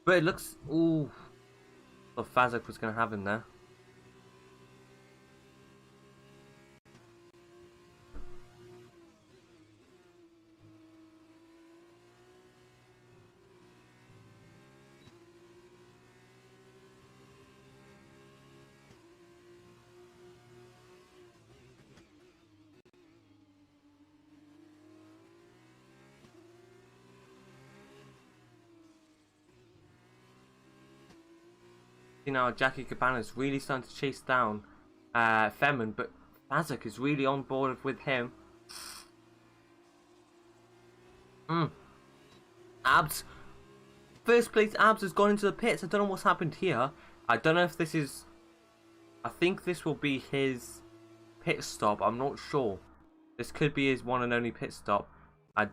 Speaker 1: But it looks... Ooh. Thought Fazek was going to have him there. You know, Jackie Cabana's really starting to chase down Femin, but Fazek is really on board with him. Abs. First place Abs has gone into the pits. I don't know what's happened here. I don't know if this is... I think this will be his pit stop. I'm not sure. This could be his one and only pit stop. I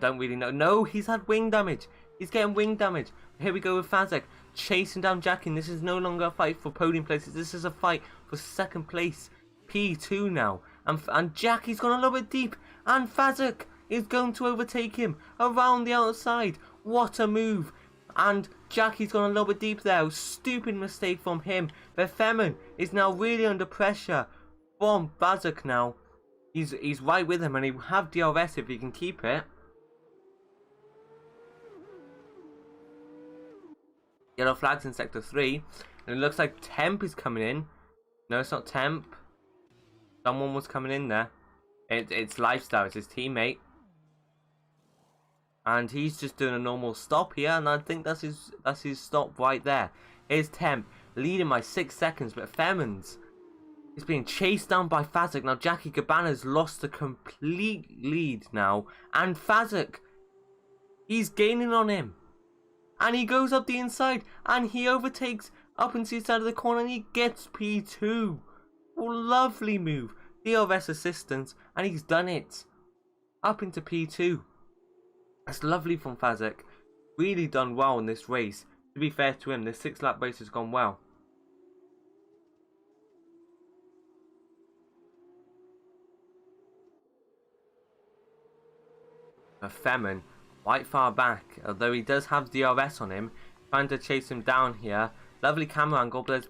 Speaker 1: don't really know. No, he's had wing damage. He's getting wing damage. Here we go with Fazek chasing down Jackie. This is no longer a fight for podium places. This is a fight for second place. P2 now. And Jackie's gone a little bit deep. And Fazek is going to overtake him around the outside. What a move. And Jackie's gone a little bit deep there. Stupid mistake from him. But Femin is now really under pressure from Fazek now. He's right with him, and he will have DRS if he can keep it. Yellow flags in sector 3, and it looks like Temp is coming in. No, it's not Temp. Someone was coming in there. It's Lifestyle, it's his teammate. And he's just doing a normal stop here, and I think that's his stop right there. Here's Temp, leading by 6 seconds, but Femin's is being chased down by Fazek. Now Jackie Cabana's lost a complete lead now, and Fazek, he's gaining on him. And he goes up the inside, and he overtakes up into the side of the corner, and he gets P2. Oh, lovely move. DRS assistance, and he's done it. Up into P2. That's lovely from Fazek. Really done well in this race. To be fair to him, this 6-lap race has gone well. But Femin, quite far back, although he does have DRS on him, trying to chase him down here. Lovely camera angle, but there's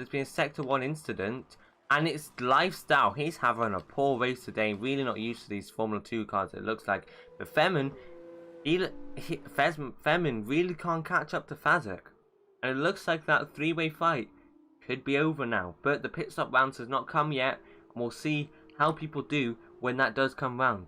Speaker 1: been a sector 1 incident, and it's Lifestyle. He's having a poor race today, really not used to these Formula 2 cars, it looks like. But Femin, Femin really can't catch up to Fazek, and it looks like that 3-way fight could be over now. But the pit stop round has not come yet, and we'll see how people do when that does come round.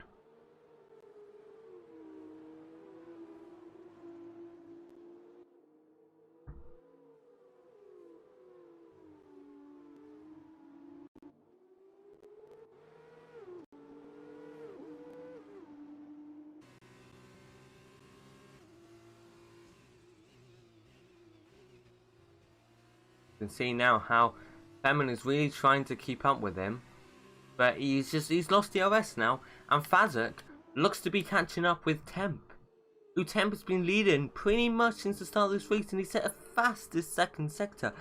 Speaker 1: You can see now how Femin is really trying to keep up with him, but he's lost DRS now, and Fazek looks to be catching up with Temp, who Temp has been leading pretty much since the start of this race, and he set a fastest second sector.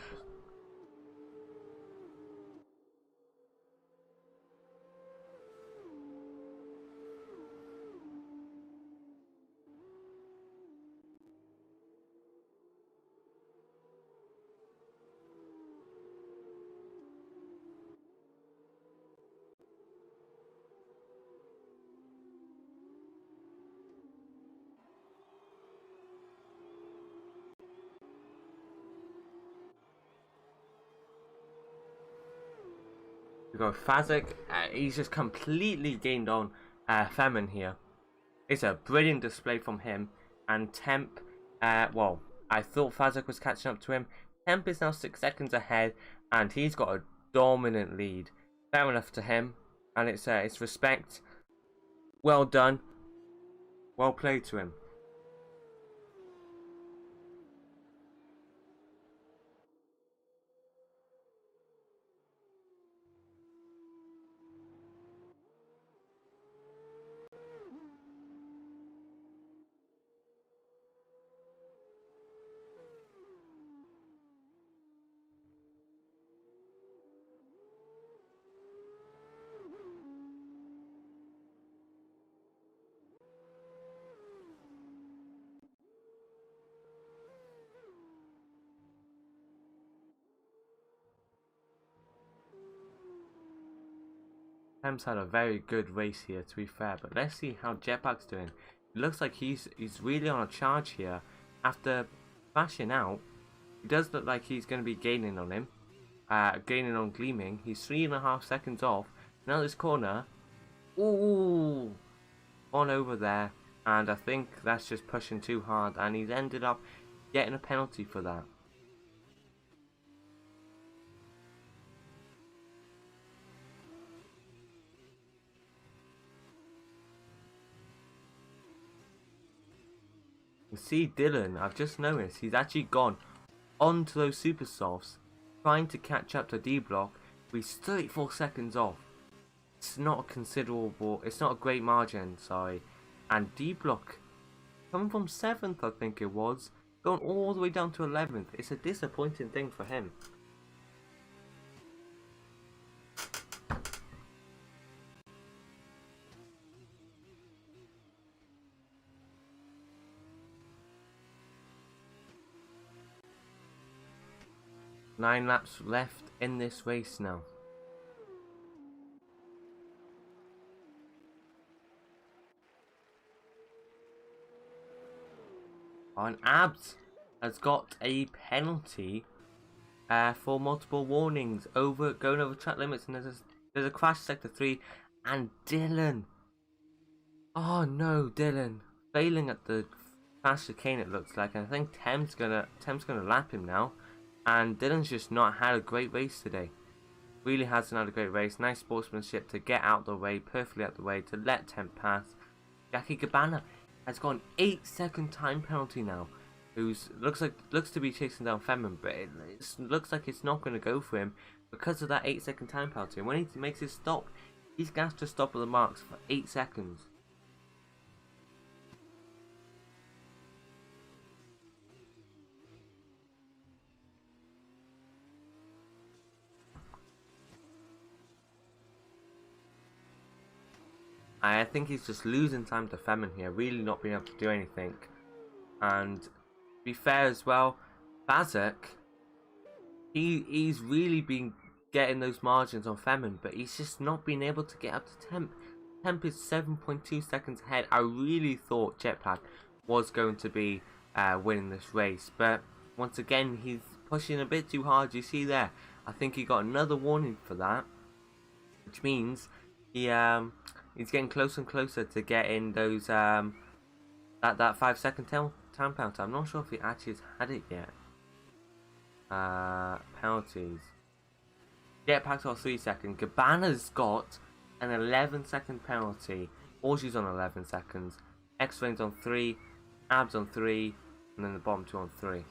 Speaker 1: We go Fazek, he's just completely gained on Femin here. It's a brilliant display from him, and Temp, well, I thought Fazek was catching up to him. Temp is now 6 seconds ahead, and he's got a dominant lead. Fair enough to him, and it's respect. Well done. Well played to him. Thames had a very good race here, to be fair, but let's see how Jetpack's doing. It looks like he's really on a charge here. After flashing out, it does look like he's going to be gaining on him. Gaining on Gleaming. He's 3.5 seconds off. Now this corner. Ooh! On over there. And I think that's just pushing too hard. And he's ended up getting a penalty for that. You see Dylan, I've just noticed, he's actually gone onto those super softs, trying to catch up to D-Block, but he's 34 seconds off. It's not a considerable, it's not a great margin, sorry. And D-Block, coming from 7th I think it was, going all the way down to 11th. It's a disappointing thing for him. Nine laps left in this race now. And Abs has got a penalty for multiple warnings over going over track limits, and there's a crash sector 3, and Dylan. Oh no, Dylan failing at the fast chicane it looks like, and I think Thames gonna lap him now. And Dylan's just not had a great race today. Really hasn't had a great race. Nice sportsmanship to get out the way, perfectly out the way, to let Temp pass. Jackie Cabana has got an 8-second time penalty now. Who's looks to be chasing down Femin, but it looks like it's not going to go for him because of that 8-second time penalty. And when he makes his stop, he's going to have to stop at the marks for 8 seconds. I think he's just losing time to Femin here, really not being able to do anything. And to be fair as well, Fazek, he's really been getting those margins on Femin, but he's just not been able to get up to Temp. Temp is 7.2 seconds ahead. I really thought Jetpack was going to be winning this race, but once again he's pushing a bit too hard. You see there, I think he got another warning for that, which means he's getting closer and closer to getting those that 5-second time penalty. I'm not sure if he actually has had it yet. Penalties. Jetpack's got 3 seconds. Cabana's got an 11-second penalty. Orgy's on 11 seconds. X-Rain's on 3. Abs on 3. And then the bottom 2 on 3.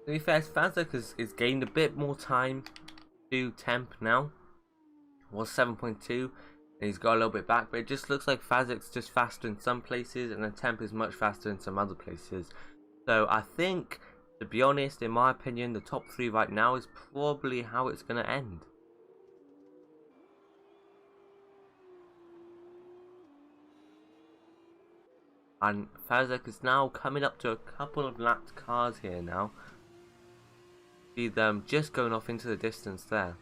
Speaker 1: To be fair, Fazek has gained a bit more time to Temp now. Was 7.2, and he's got a little bit back, but it just looks like Fazek's just faster in some places, and then Temp is much faster in some other places. So I think, to be honest, in my opinion, the top 3 right now is probably how it's going to end. And Fazek is now coming up to a couple of lapped cars here now. See them just going off into the distance there.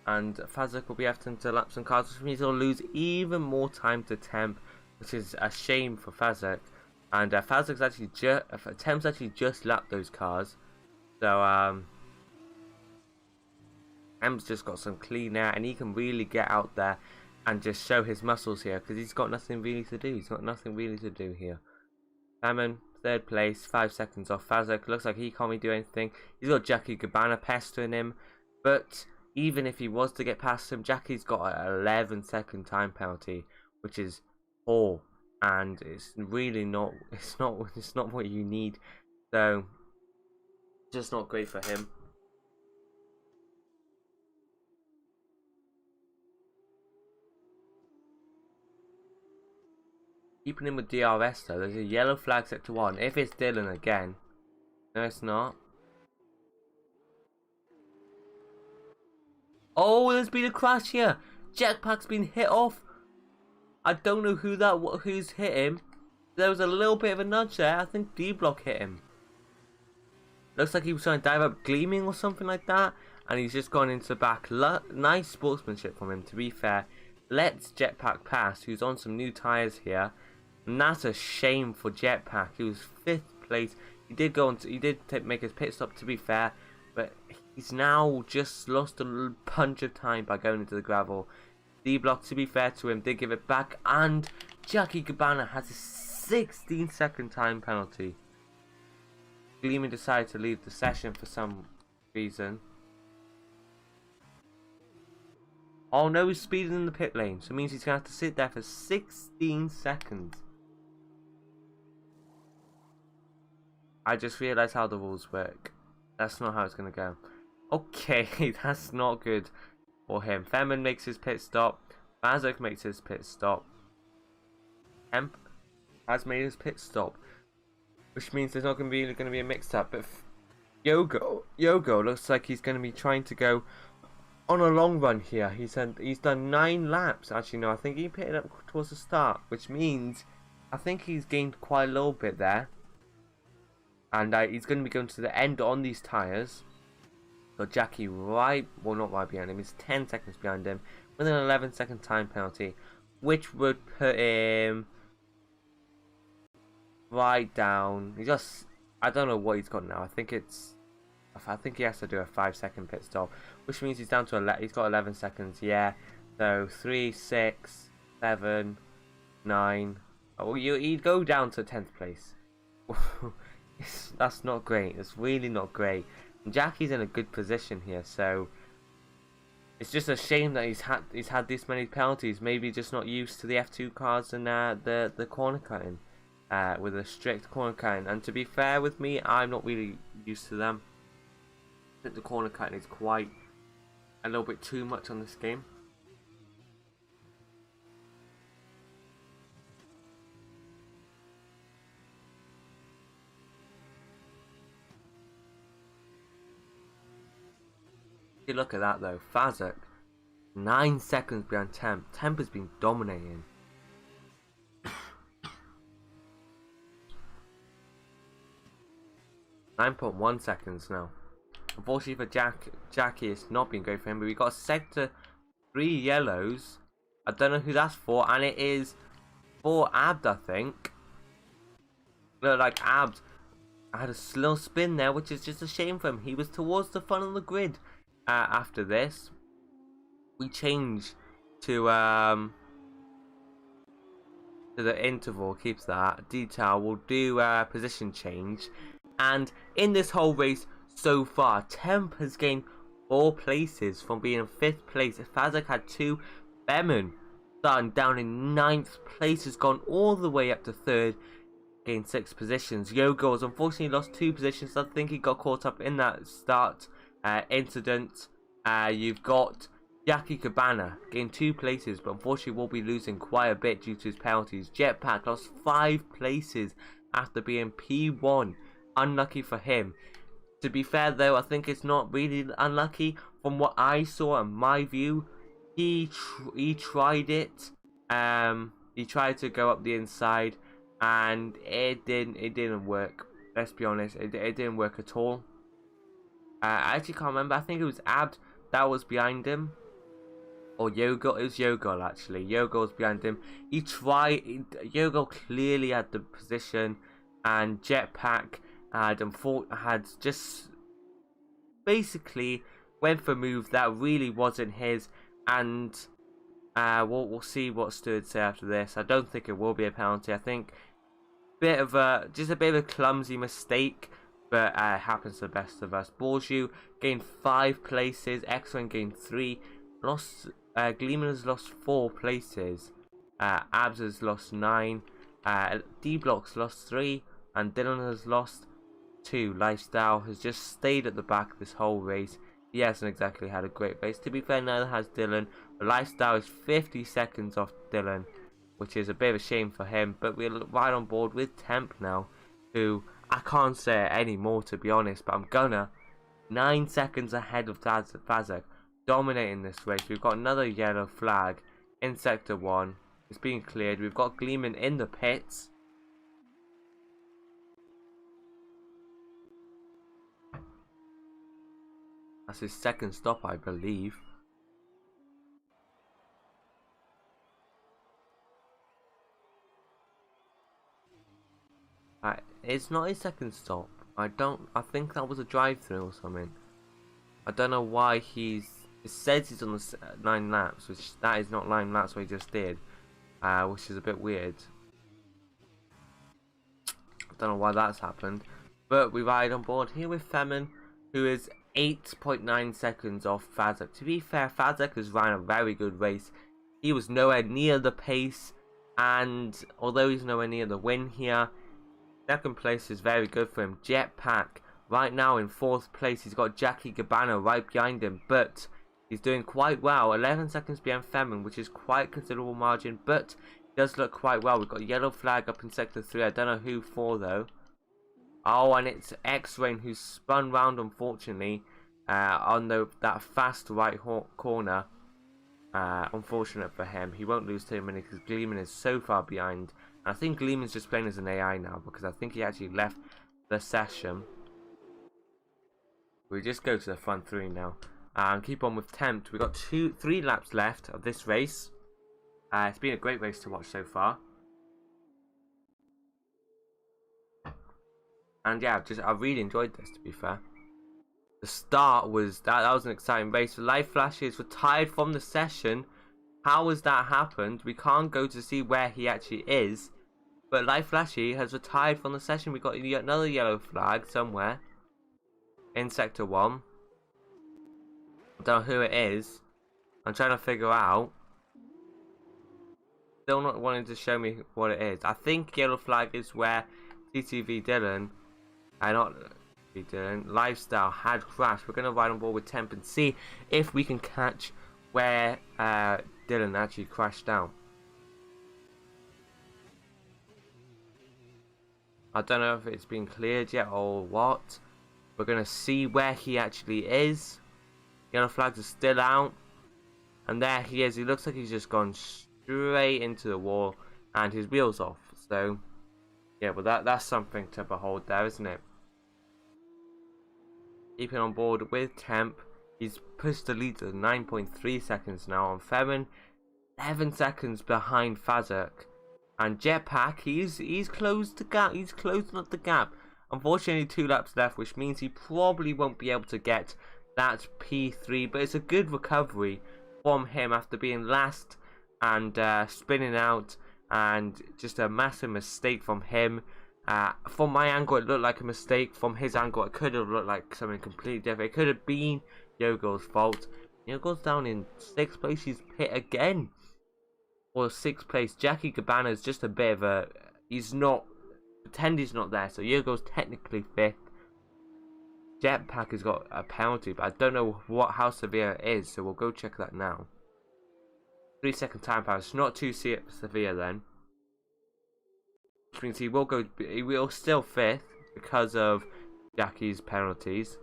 Speaker 1: And Fazek will be having to lap some cars, which means he'll lose even more time to Temp, which is a shame for Fazek. And Fazek's actually Temp's actually just lapped those cars, so Temp's just got some clean air, and he can really get out there and just show his muscles here, because he's got nothing really to do. He's got nothing really to do here. Femin, 3rd place, 5 seconds off Fazek. Looks like he can't really do anything. He's got Jackie Cabana pestering him, but even if he was to get past him, Jackie's got an 11-second time penalty, which is poor, and it's really not. It's not what you need. So, just not great for him. Keeping him with DRS though, there's a yellow flag sector 1. If it's Dylan again. No, it's not. Oh, there's been a crash here. Jetpack's been hit off. I don't know who's hit him. There was a little bit of a nudge there. I think D-Block hit him. Looks like he was trying to dive up Gleaming or something like that. And he's just gone into the back. Nice sportsmanship from him, to be fair. Lets Jetpack pass, who's on some new tyres here. And that's a shame for Jetpack. He was 5th place. He did make his pit stop, to be fair. But he's now just lost a punch of time by going into the gravel. D-Block, to be fair to him, did give it back. And Jackie Cabana has a 16-second time penalty. Gleaming decided to leave the session for some reason. Oh no, he's speeding in the pit lane, so it means he's going to have to sit there for 16 seconds. I just realised how the rules work. That's not how it's going to go. Okay, that's not good for him. Femin makes his pit stop. Fazek makes his pit stop. Temp has made his pit stop, which means there's not going to be a mix-up. But Yogo looks like he's going to be trying to go on a long run here. He's done 9 laps. Actually, no, I think he pitted up towards the start, which means I think he's gained quite a little bit there. And he's going to be going to the end on these tyres. Got Jackie not right behind him. He's 10 seconds behind him with an 11-second time penalty, which would put him right down. I don't know what he's got now. I think he has to do a 5-second pit stop, which means he's down to he's got 11 seconds. Yeah, so 3, 6, 7, 9. Oh, he'd go down to 10th place. That's not great. It's really not great. And Jackie's in a good position here, so it's just a shame that he's had this many penalties. Maybe just not used to the F2 cars and the corner cutting, with a strict corner cutting. And to be fair with me, I'm not really used to them. I think the corner cutting is quite a little bit too much on this game. If you look at that though, Fazek, 9 seconds behind Temp. Temp has been dominating. 9.1 seconds now. Unfortunately for Jackie, it's not been great for him, but we got sector 3 yellows. I don't know who that's for, and it is for Abd, I think. Look, like Abd had a slow spin there, which is just a shame for him. He was towards the front of the grid. After this, we change to the interval. Keeps that detail. We'll do position change, and in this whole race so far, Temp has gained 4 places from being in 5th place. Fazek had 2. Bemin starting down in 9th place has gone all the way up to 3rd, gained 6 positions. Yogo has unfortunately lost 2 positions. I think he got caught up in that start incident. You've got Jackie Cabana gained 2 places, but unfortunately will be losing quite a bit due to his penalties. Jetpack lost 5 places after being P1. Unlucky for him. To be fair though, I think it's not really unlucky. From what I saw in my view, he tried it. He tried to go up the inside, and it didn't work. Let's be honest, it didn't work at all. I actually can't remember. I think it was Abd that was behind him, or Yogo. It was Yogo actually. Yogo was behind him. He tried. Yogo clearly had the position, and Jetpack had just basically went for a move that really wasn't his. And we'll see what Stu would say after this. I don't think it will be a penalty. I think just a bit of a clumsy mistake. But it happens to the best of us. Borju gained 5 places. X-Wing gained 3. Gleeman has lost 4 places. Abs has lost 9. D-Block's lost 3. And Dylan has lost 2. Lifestyle has just stayed at the back this whole race. He hasn't exactly had a great race. To be fair, neither has Dylan. But Lifestyle is 50 seconds off Dylan, which is a bit of a shame for him. But we're right on board with Temp now, who... I can't say it anymore, to be honest, but I'm gonna. 9 seconds ahead of Fazek. dominating this race. We've got another yellow flag in Sector 1. It's being cleared. We've got Gleeman in the pits. That's his second stop, I believe. It's not his second stop. I think that was a drive-through or something. I don't know why it says he's on the 9 laps, which that is not 9 laps what he just did, which is a bit weird. I don't know why that's happened, but we ride on board here with Femin, who is 8.9 seconds off Fazek. To be fair, Fazek has run a very good race. He was nowhere near the pace, and although he's nowhere near the win here, second place is very good for him. Jetpack right now in 4th place. He's got Jackie Gabbana right behind him, but he's doing quite well. 11 seconds behind Femin, which is quite considerable margin, but he does look quite well. We've got a yellow flag up in Sector 3. I don't know who for though. Oh, and it's X-Rain who's spun round, unfortunately, on that fast right corner. Unfortunate for him. He won't lose too many because Gleeman is so far behind. I think Gleeman's just playing as an AI now because I think he actually left the session. We just go to the front 3 now and keep on with Tempt. We've got 3 laps left of this race. It's been a great race to watch so far. And yeah, I really enjoyed this, to be fair. The start was that was an exciting race. Live Flashes retired from the session. How has that happened? We can't go to see where he actually is. But Live Flashy has retired from the session. We got another yellow flag somewhere in Sector 1. I don't know who it is. I'm trying to figure out. Still not wanting to show me what it is. I think yellow flag is where TTV Dylan, not Dylan, Lifestyle had crashed. We're going to ride on board with Temp and see if we can catch where Dylan actually crashed down. I don't know if it's been cleared yet or what. We're going to see where he actually is. Yellow flags are still out. And there he is. He looks like he's just gone straight into the wall. And his wheel's off. So, yeah, well that's something to behold there, isn't it? Keeping on board with Temp. He's pushed the lead to 9.3 seconds now on Femin. 11 seconds behind Fazek. And Jetpack, he's closed the gap. He's closing up the gap. Unfortunately, 2 laps left, which means he probably won't be able to get that P3. But it's a good recovery from him after being last and spinning out. And just a massive mistake from him. From my angle, it looked like a mistake. From his angle, it could have looked like something completely different. It could have been Yogo's fault. Yogo's down in 6th place. He's hit again. Or 6th place. Jackie Gabbana is just a bit of a... Pretend he's not there. So Yogo's technically 5th. Jetpack has got a penalty, but I don't know how severe it is. So we'll go check that now. 3-second time power. It's not too severe then. Which means he will still 5th because of Jackie's penalties.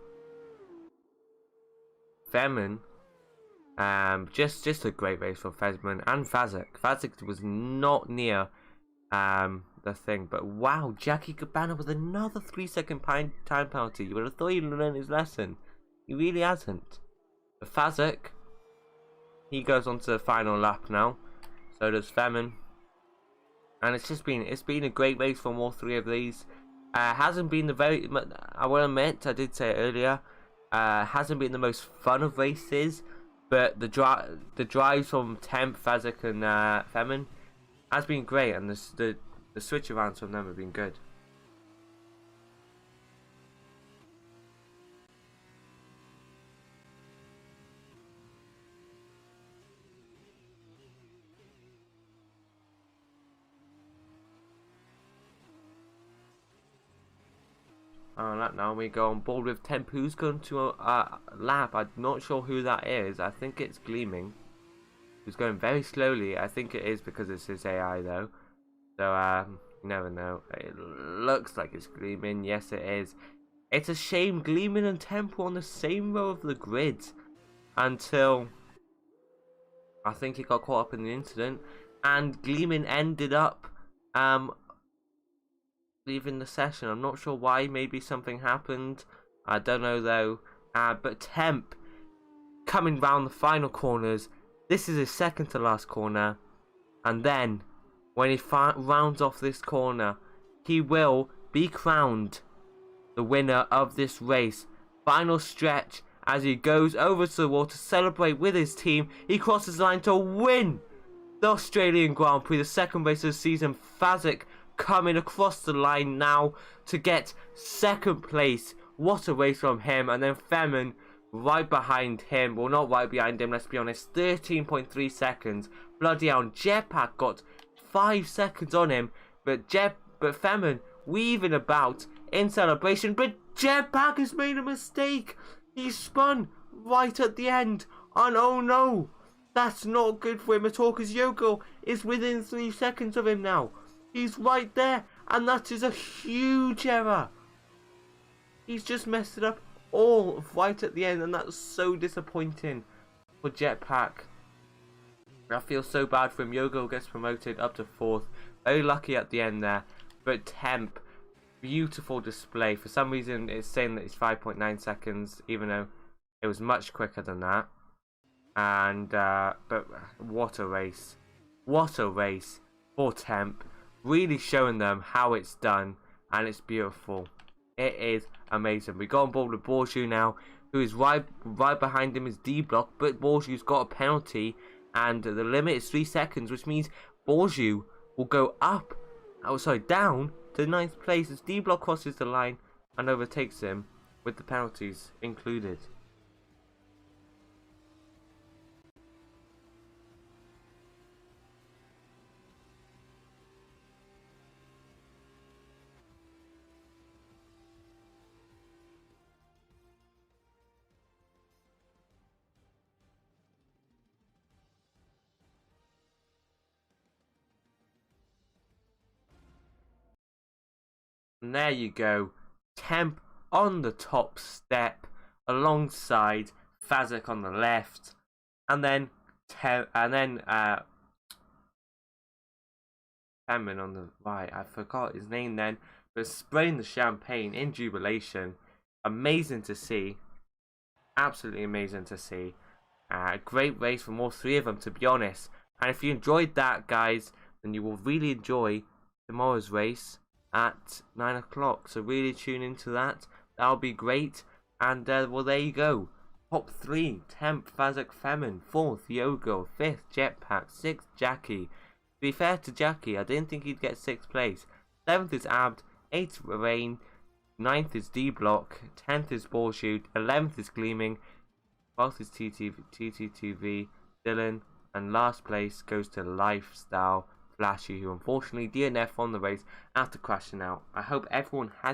Speaker 1: Femin. Just a great race for Femin and Fazek. Fazek was not near the thing, but wow, Jackie Gabbana with another 3-second time penalty. You would have thought he'd learned his lesson. He really hasn't. But Fazek, he goes on to the final lap now. So does Femin. And it's been a great race from all 3 of these. Hasn't been I will admit, I did say it earlier, hasn't been the most fun of races, but the drives from Temp, Fazek and Femin has been great, and the switch arounds from them have been good. Now we go on board with Temp, who's going to a lap. I'm not sure who that is. I think it's Gleaming, who's going very slowly. I think it is because it's his AI though. So you never know. It looks like it's Gleaming. Yes, it is. It's a shame Gleaming and Temp are on the same row of the grid. until I think he got caught up in the incident, and Gleeman ended up leaving the session. I'm not sure why. Maybe something happened. I don't know though. But Temp coming round the final corners. This is his second to last corner, and then when he rounds off this corner, he will be crowned the winner of this race. Final stretch as he goes over to the wall to celebrate with his team. He crosses the line to win the Australian Grand Prix, the second race of the season. Fazek coming across the line now to get second place. What a race from him. And then Femin right behind him. Well, not right behind him, let's be honest. 13.3 seconds. Bloody hell. Jetpack got 5 seconds on him. But Femin weaving about in celebration. But Jetpack has made a mistake. He spun right at the end. And oh no. That's not good for him at all, because Yogo is within 3 seconds of him now. He's right there. And that is a huge error. He's just messed it up all right at the end, and that's so disappointing for Jetpack. I feel so bad for him. Yogo gets promoted up to 4th. Very lucky at the end there. But Temp, beautiful display. For some reason it's saying that it's 5.9 seconds, even though it was much quicker than that. And but what a race. What a race for Temp. Really showing them how it's done, and it's beautiful. It is amazing. We got on board with Borju now, who is right behind him is D-Block, but Borju's got a penalty, and the limit is 3 seconds, which means Borju will go up, down to 9th place as D-Block crosses the line and overtakes him with the penalties included. And there you go, Temp on the top step alongside Fazek on the left, and then Femin on the right. I forgot his name then, but spraying the champagne in jubilation. Amazing to see, absolutely amazing to see. Great race from all 3 of them, to be honest. And if you enjoyed that, guys, then you will really enjoy tomorrow's race at 9 o'clock, so really tune into that. That'll be great. And well, there you go. Top 3: Temp, Fazek, Femin. 4th, Yogo. 5th, Jetpack. 6th, Jackie. To be fair to Jackie, I didn't think he'd get 6th place. 7th is Abd. 8th, Rain. 9th is D-Block. 10th is Borju. 11th is Gleaming. 12th is TTTV, Dylan. And last place goes to Lifestyle Flashy, who unfortunately DNF on the race after crashing out. I hope everyone has